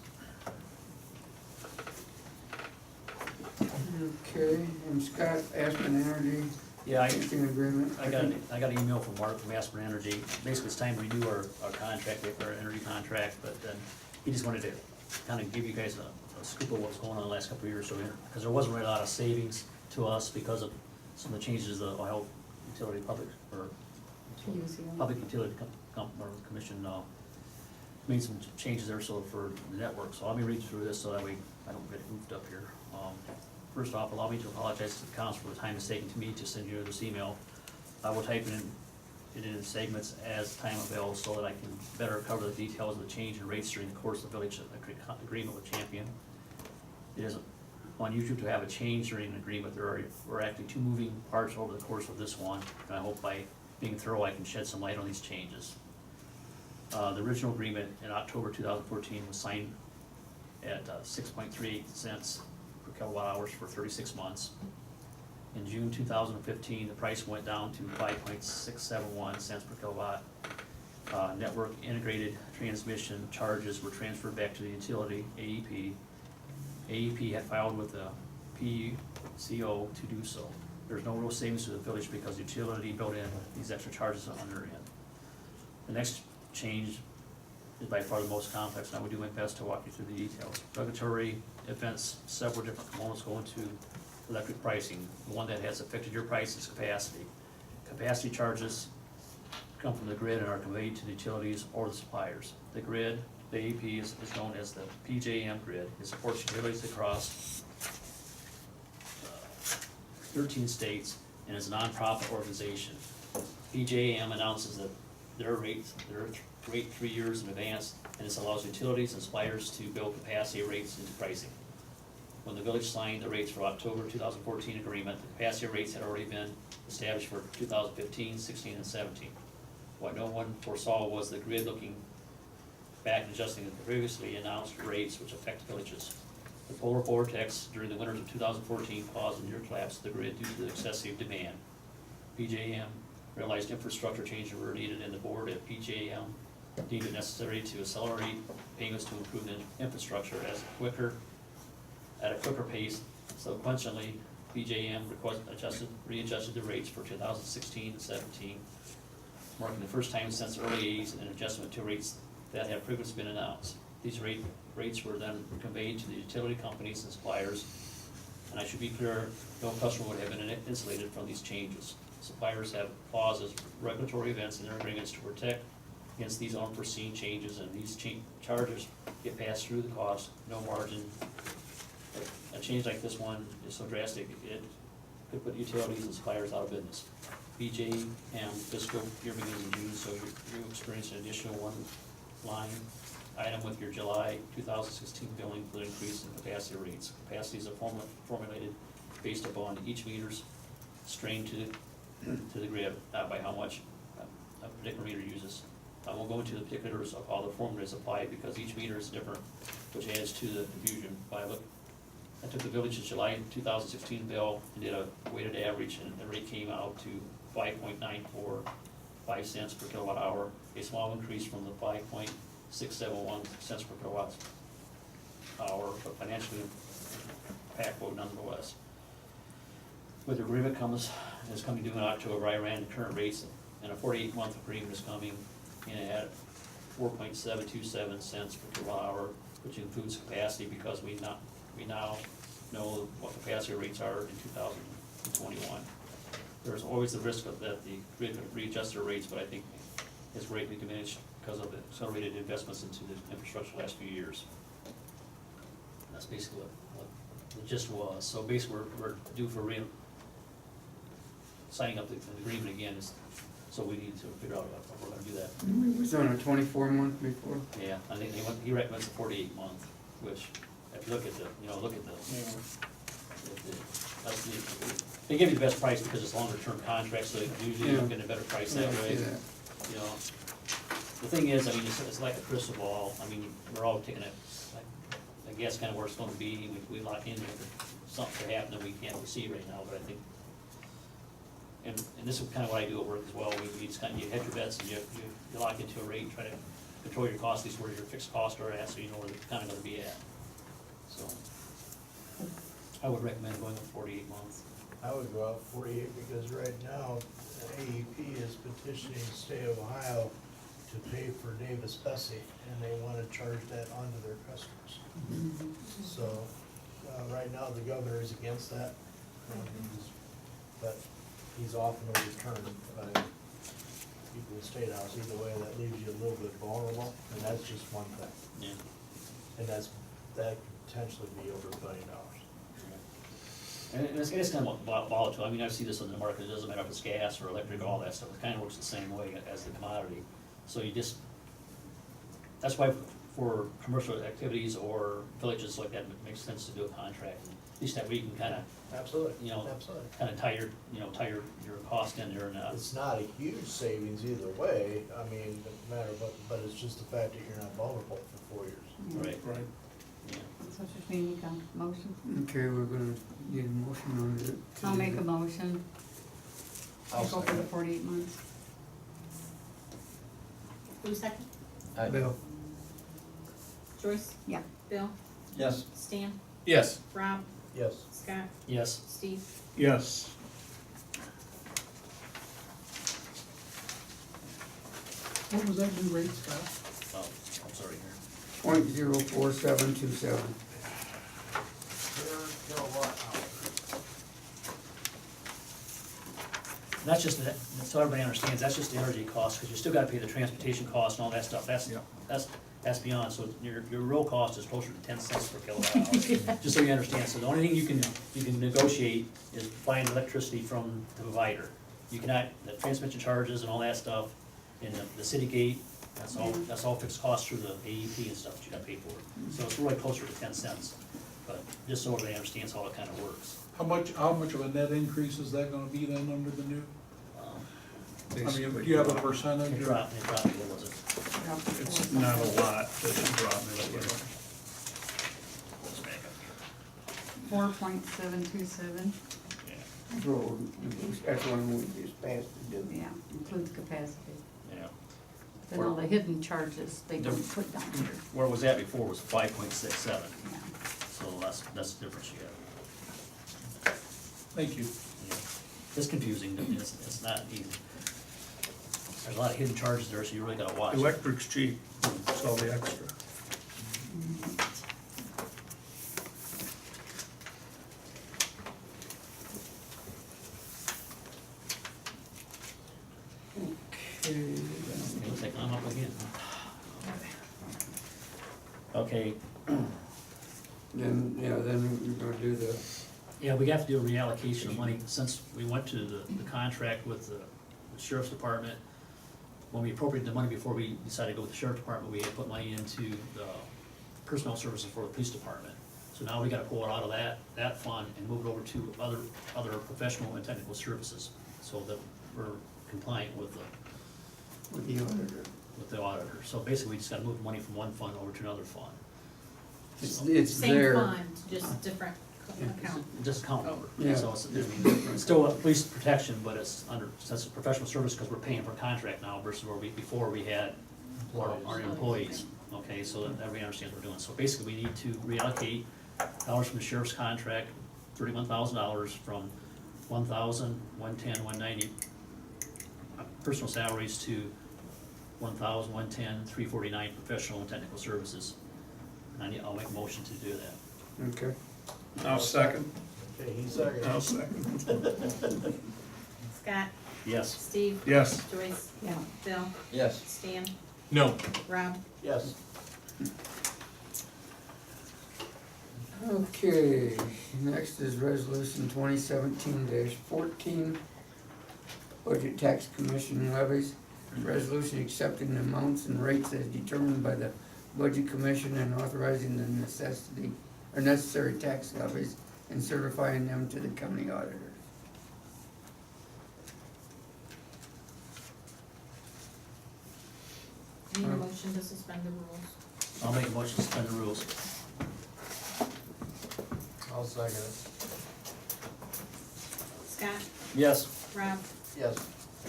Okay, and Scott, Aspen Energy, Yeah, banking agreement. I got an email from Mark from Aspen Energy. Basically, it's time to renew our contract, our energy contract, but then he just wanted to kind of give you guys a scoop of what's going on the last couple of years, so, because there wasn't really a lot of savings to us because of some of the changes the Ohio Utility Public, or Public Utility or Commission, made some changes there so for the network, so let me read through this so that way I don't get goofed up here. First off, allow me to apologize to the council for the time it's taken to me to send you this email. I will type it in segments as time avails so that I can better cover the details of the change in rates during the course of the village agreement with Champion. It is unusual to have a change during an agreement. There are actually two moving parts over the course of this one, and I hope by being thorough I can shed some light on these changes. The original agreement in October 2014 was signed at 6.38 cents per kilowatt hours for 36 months. In June 2015, the price went down to 5.671 cents per kilowatt. Network integrated transmission charges were transferred back to the utility, AEP. AEP had filed with the PUCO to do so. There's no real savings to the village because the utility built in these extra charges on their end. The next change is by far the most complex, and I will do my best to walk you through the details. Regulatory events, several different components go into electric pricing. The one that has affected your price is capacity. Capacity charges come from the grid and are conveyed to the utilities or the suppliers. The grid, the AEP, is known as the PJM grid. It supports utilities across 13 states and is a nonprofit organization. PJM announces that their rate 3 years in advance, and this allows utilities and suppliers to build capacity rates into pricing. When the village signed the rates for October 2014 agreement, the capacity rates had already been established for 2015, 16, and 17. What no one foresaw was the grid looking back and adjusting the previously announced rates which affect villages. The polar vortex during the winters of 2014 caused a near collapse of the grid due to the excessive demand. PJM realized infrastructure changes were needed, and the board at PJM deemed it necessary to accelerate payments to improve the infrastructure at a quicker pace. Subsequently, PJM readjusted the rates for 2016 and 17, marking the first time since the early 80s an adjustment to rates that had previously been announced. These rates were then conveyed to the utility companies and suppliers, and I should be clear, no customer would have been insulated from these changes. Suppliers have clauses, regulatory events in their agreements to protect against these unforeseen changes, and these charges get passed through the cost, no margin. A change like this one is so drastic, it could put utilities and suppliers out of business. PJM fiscal year begins in June, so you experience an additional one line item with your July 2016 billing for the increase in capacity rates. Capacity is formulated based upon each meter's strain to the grid, not by how much a particular meter uses. I won't go into the particulars of how the formula is applied because each meter is different, which adds to the confusion. I took the village's July 2016 bill and did a weighted average, and the rate came out to 5.945 cents per kilowatt hour, a small increase from the 5.671 cents per kilowatt hour, but financially impactful nonetheless. With the agreement is coming due in October, I ran the current rates, and a 48-month agreement is coming in at 4.727 cents per kilowatt hour, which includes capacity because we now know what capacity rates are in 2021. There's always the risk that the grid could readjust their rates, but I think it's greatly diminished because of the accelerated investments into the infrastructure the last few years. That's basically what the gist was. So basically, we're due for signing up the agreement again, so we need to figure out if we're gonna do that. We was on a 24-month before. Yeah, I think he recommends a 48-month, which, if you look at they give you the best price because it's longer term contracts, so usually you get a better price that way. You know, the thing is, I mean, it's like a crystal ball, I mean, we're all taking it, like, I guess kind of where it's gonna be, we lock in if something could happen that we can't foresee right now, but I think, and this is kind of what I do at work as well, we just kind of, you hedge your bets and you lock into a rate and try to control your costs, at least where your fixed costs are at, so you know where they're kind of gonna be at. So, I would recommend going with 48 months. I would go out 48 because right now, AEP is petitioning the state of Ohio to pay for Davis Bessie, and they wanna charge that onto their customers. So, right now, the governor is against that, but he's often overturned by people in the State House. Either way, that leaves you a little bit vulnerable, and that's just one thing. Yeah. And that could potentially be over $1 billion. And it's kind of volatile, I mean, I see this in the market, it doesn't matter if it's gas or electric, all that stuff, it kind of works the same way as the commodity. So you just, that's why for commercial activities or villages like that, it makes sense to do a contract. At least that way you can kind of, Absolutely, you know, absolutely. kind of tie your cost in there and, It's not a huge savings either way, I mean, no matter what, but it's just the fact that you're not vulnerable for 4 years. right, Right. yeah. So just need a motion. Okay, we're gonna need a motion on it. I'll make a motion. I'll Go for the second. 48 months. Who's second? Bill? Joyce? Yeah. Bill? Yes. Stan? Yes. Rob? Yes. Scott? Yes, Steve? Yes. What was that new rate, Scott? oh, I'm sorry here. 0.04727. Per kilowatt hour. And that's just, so everybody understands, that's just the energy cost, because you still gotta pay the transportation cost and all that stuff, that's beyond, so your real cost is closer to 10 cents per kilowatt hour. Just so you understand, so the only thing you can negotiate is buying electricity from the provider. You cannot, the transmission charges and all that stuff, and the city gate, that's all fixed costs through the AEP and stuff that you gotta pay for. So it's really closer to 10 cents, but just so everybody understands how it kinda works. How much of a net increase is that gonna be then under the new? I mean, do you have a percentage? It or- dropped, what was it? It's not a lot, but it dropped a little. Let's back up here. 4.727, Yeah, Road, that's one we just passed to do. yeah, includes capacity. yeah. Then all the hidden charges they don't put down here. Where it was at before was 5.67, Yeah. so that's the difference you have. Thank you. Yeah. It's confusing, it's not easy. There's a lot of hidden charges there, so you really gotta watch. Electric's cheap, it's all the extra. Okay. It looks like I'm up again. Okay, Then we're gonna do the, yeah, we have to do a reallocation of money, since we went to the contract with the sheriff's department. When we appropriated the money before we decided to go with the sheriff's department, we had put money into the personnel services for the police department. So now we gotta pull it out of that fund and move it over to other professional and technical services, so that we're compliant with with the auditor. the auditor. So basically, we just gotta move money from one fund over to another fund. It's Same there. fund, just different account. Just account number. Yeah. So it's, I mean, it's still a police protection, but it's under, that's a professional service, because we're paying for contract now versus where before we had our employees. Okay, so that everybody understands what we're doing. So basically, we need to reallocate dollars from the sheriff's contract, $31,000 from 1,000, 110, 190 personal salaries to 1,000, 110, 349 professional and technical services. And I'll make a motion to do that. Okay. I'll second. Okay, he's second. I'll second. Scott? Yes. Steve? Yes. Joyce? Yeah. Bill? Yes. Stan? No. Rob? Yes. Okay, next is resolution 2017-14, budget tax commission levies. Resolution accepting the amounts and rates as determined by the budget commission and authorizing the necessary tax levies and certifying them to the county auditor. motion to suspend the rules. I'll make a motion to suspend the rules. I'll second it. Scott, Yes. Rob, Yes.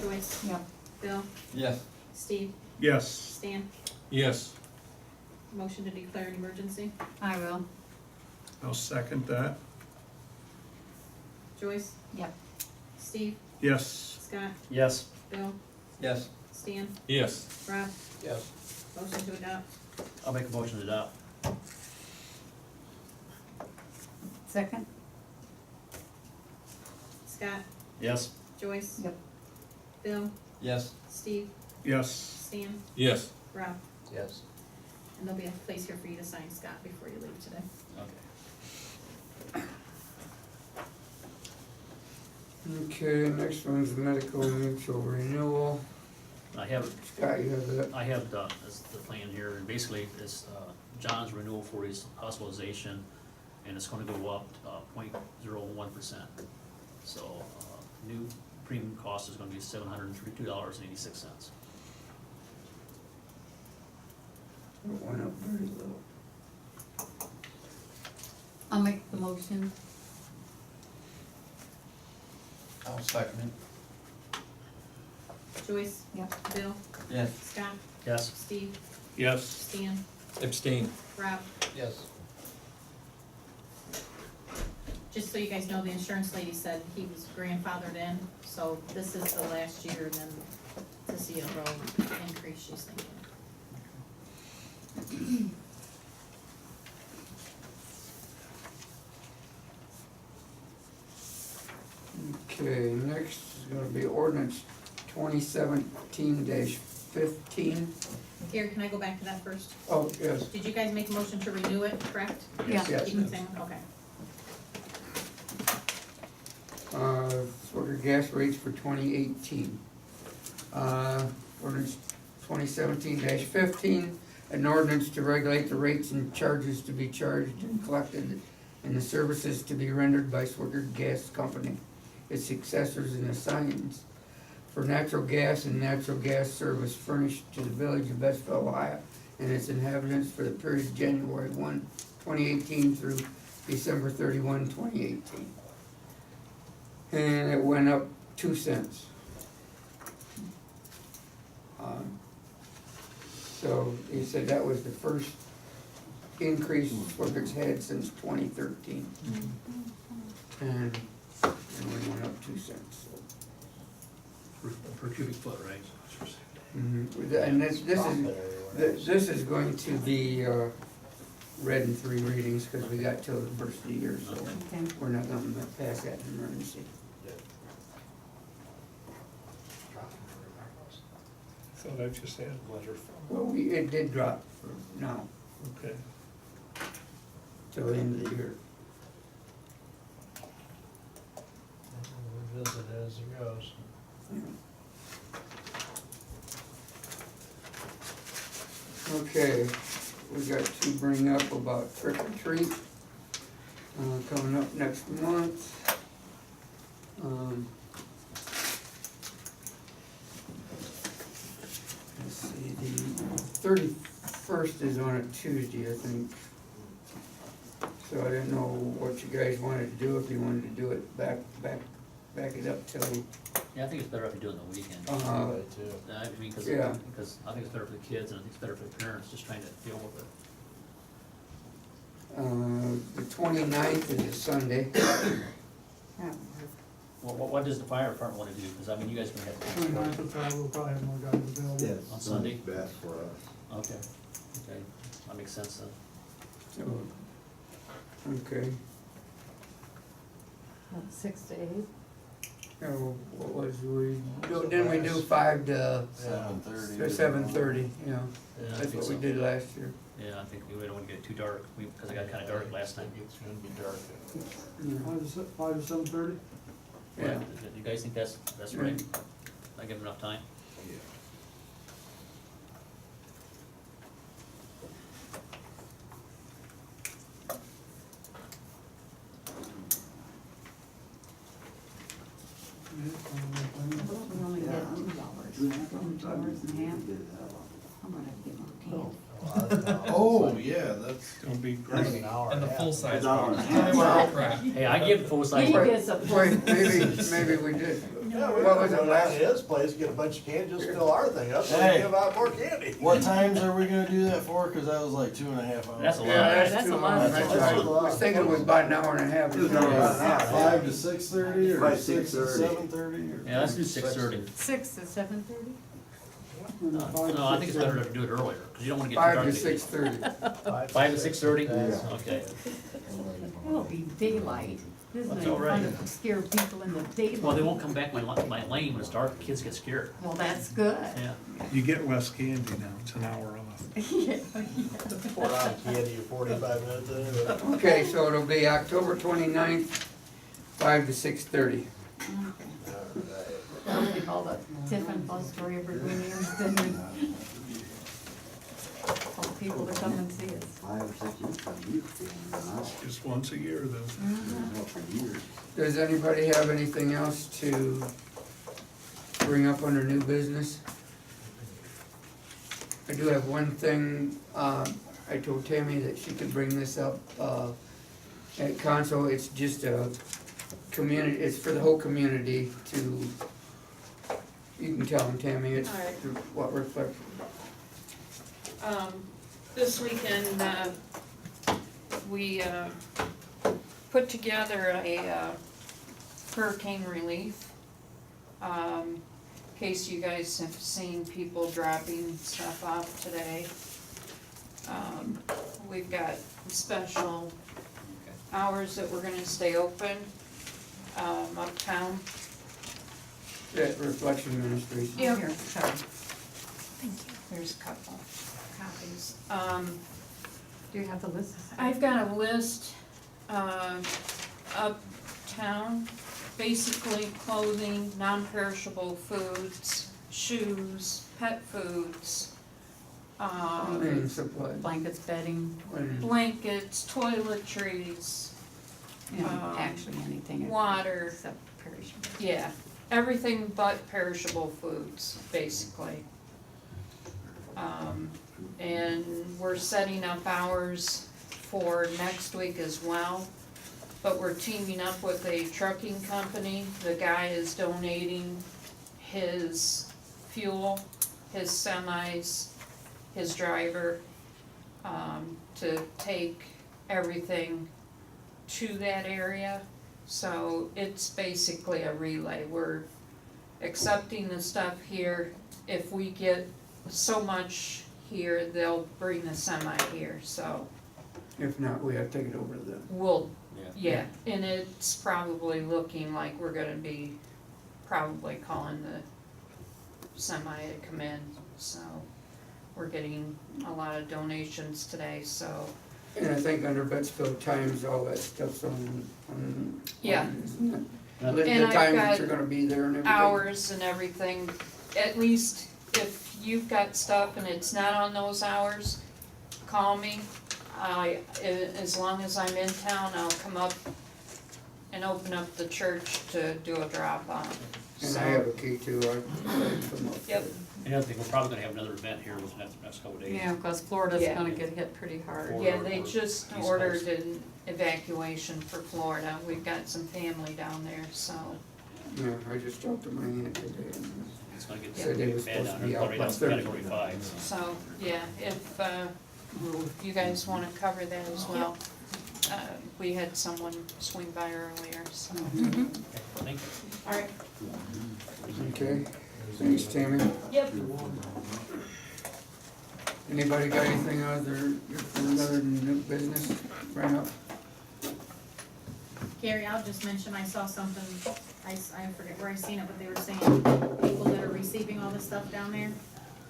Joyce, Yep. Bill, Yes. Steve, Yes. Stan. Yes. Motion to declare an emergency. I will. I'll second that. Joyce, Yep. Steve, Yes. Scott, Yes. Bill, Yes. Stan, Yes. Rob. Yes. Motion to adopt. I'll make a motion to adopt. Second? Scott, Yes. Joyce. Yep. Bill, Yes. Steve, Yes. Stan, Yes. Rob. Yes. And there'll be a place here for you to sign, Scott, before you leave today. Okay. Okay, next one's medical mutual renewal. I have, Scott, you have that? I have the plan here, and basically it's, John's renewal for his hospitalization, and it's gonna go up, 0.01%. So, new premium cost is gonna be $732.86. It went up very little. I'll make the motion. I'll second Joyce. Yep. Bill, it. Yes. Scott, Yes. Steve, Yes. Stan, Abstain. Rob. Yes. Just so you guys know, the insurance lady said he was grandfathered in, so this is the last year, and then to see a real increase, she's thinking. Okay, next is gonna be ordinance 2017-15. Gary, can I go back to that first? Oh, yes. Did you guys make a motion to renew it, correct? Yeah. Yes. Keep it same, okay. Swickard gas rates for 2018. Ordinance 2017-15, an ordinance to regulate the rates and charges to be charged and collected and the services to be rendered by Swickard Gas Company, its successors and assigns for natural gas and natural gas service furnished to the village of Betsville, Ohio, and its inhabitants for the period January 1, 2018 through December 31, 2018. And it went up 2 cents. So he said that was the first increase Swickard's had since 2013. And we went up 2 cents. Per cubic foot, right? And this is going to be read in 3 readings because we got till the first of the year, so Okay. we're not gonna pass that in emergency. Thought I just had a letter from. Well, it did drop for now, Okay. till the end of the year. We'll visit it as it goes. Okay, we got to bring up about trick or treat, coming up next month. Let's see, the 31st is on a Tuesday, I think. So I didn't know what you guys wanted to do, if you wanted to do it back it up till, Yeah, I think it's better if you do it on the weekend. I too. I mean, Yeah. because I think it's better for the kids, and I think it's better for the parents, just trying to deal with it. the 29th is a Sunday. Yeah. What does the fire department wanna do? Because I mean, you guys are gonna have to. 29th of February, we'll probably have more guys available. Yes. On Sunday? Best for us. Okay, okay, that makes sense then. So, okay. 6 to 8. Oh, what was didn't we do 5 to 7:30. 7:30, you know, Yeah, I that's think what we so. did last year. Yeah, I think we don't wanna get too dark, because it got kinda dark last time. It's gonna be dark. Yeah. 5 to 7:30? Yeah. You guys think that's right? I give them enough time? We only get 2 hours. 2 hours and a half. I'm gonna have to get more Oh, yeah, that's, Gonna be That's great. an hour And the and a half. full-size Well, bar. Crap. Hey, I give full-size. He gets a Wait, maybe we did. Yeah, we What could was it go down last? to his place, get a bunch of candy, just fill our thing up, so Hey. we give out more candy. what times are we gonna do that for? Cause that was like 2.5 hours. That's a lot. Yeah, That's too a long. lot. That's That's right. a I lot. was thinking it was about an hour and a half. Yeah. 5 to 6:30 or Probably 6 to 6:30. 7:30 or? Yeah, let's do 6:30. 6 to 7:30? No, I think it's better to do it earlier, because you don't wanna get too 5 dark. to 6:30. 5 to 6:30? That's- Okay. It'll be daylight. Isn't That's it all right. fun to scare people in the daylight? Well, they won't come back my lane when it's dark, kids get scared. Well, that's good. Yeah. You get less candy now, it's an hour off. Yeah. Pour on candy, 45 minutes in. Okay, so it'll be October 29th, 5 to 6:30. What do they call that? Tiffin bus for everybody else, didn't we? Tell people to come and see us. 5 or 6 years from you, Just once a year though. for years. Does anybody have anything else to bring up under new business? I do have one thing, I told Tammy that she could bring this up, at council, it's just a community, it's for the whole community to, you can tell them, Tammy, it's All right. what reflects. This weekend, we put together a hurricane relief. In case you guys have seen people dropping stuff off today. We've got special hours that we're gonna stay open, uptown. That Reflection Ministries. Yeah. Here, sorry. There's a couple copies. Do you have the list? I've got a list, uptown, basically clothing, non-perishable foods, shoes, pet foods, Cleaning supplies. Blankets, bedding, Cleaning. blankets, toiletries, and actually anything. water. Except perishable. Yeah, everything but perishable foods, basically. And we're setting up hours for next week as well. But we're teaming up with a trucking company. The guy is donating his fuel, his semis, his driver, to take everything to that area. So it's basically a relay. We're accepting the stuff here. If we get so much here, they'll bring the semi here, so If not, we have to take it over to them. we'll, yeah, and it's probably looking like we're gonna be probably calling the semi to come in, so we're getting a lot of donations today, so, And I think under Bettsville Times, all that stuff's on, Yeah. isn't it? And The And I've times that got you're gonna be there and everything. hours and everything. At least if you've got stuff and it's not on those hours, call me. As long as I'm in town, I'll come up and open up the church to do a drop off. And I have a key too, I come up. Yep. And the other thing, we're probably gonna have another event here within the next couple of days. Yeah, because Florida's Yeah. gonna get hit pretty hard. Yeah, they just East ordered Coast. an evacuation for Florida. We've got some family down there, so. Yeah, I just talked to my aunt today and It's gonna get Said they was bad supposed down to be there, out right by now it's category 5, so. So, yeah, if, you guys wanna cover that as well. We had someone swing by earlier, so. Okay, thank you. Alright. okay, thanks Tammy. Yep. Anybody got anything other new business, bring up? Gary, I'll just mention, I saw something, I forget where I seen it, but they were saying people that are receiving all this stuff down there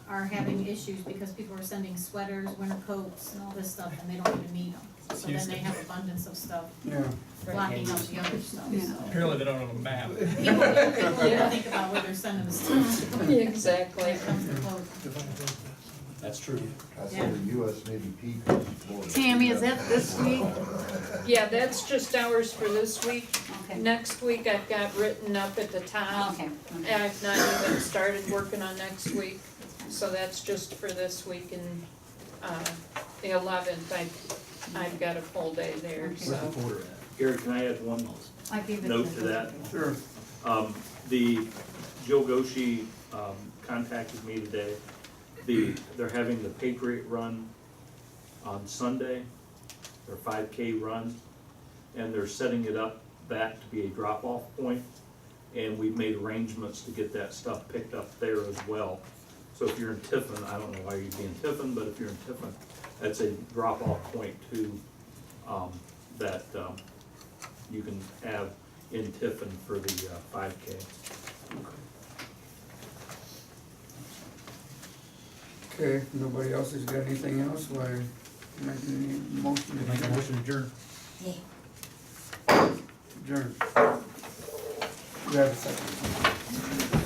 are having issues because people are sending sweaters, winter coats, and all this stuff, and they don't even need them. So then they have abundance of stuff Yeah. blocking up the other stuff, so. Apparently they don't have a map. People don't think about where they're sending the stuff when Exactly. it comes to clothes. That's true. I saw the US Navy P. Tammy, is that this week? Yeah, that's just hours for this week. Okay. Next week I've got written up at the top. Okay. And I've not even started working on next week, so that's just for this week and the 11th, I've got a full day there, Okay. so. Where's the quarter at? Gary, can I add one I gave it note to that? Sure. The Joe Goshi contacted me today. They're having the Patriot Run on Sunday, their 5K run, and they're setting it up that to be a drop-off point. And we've made arrangements to get that stuff picked up there as well. So if you're in Tiffin, I don't know why you'd be in Tiffin, but if you're in Tiffin, that's a drop-off point too, that you can have in Tiffin for the 5K. Okay, if nobody else has got anything else, why, make any motion Make a to motion to adjourn. adjourn? Do you have a second?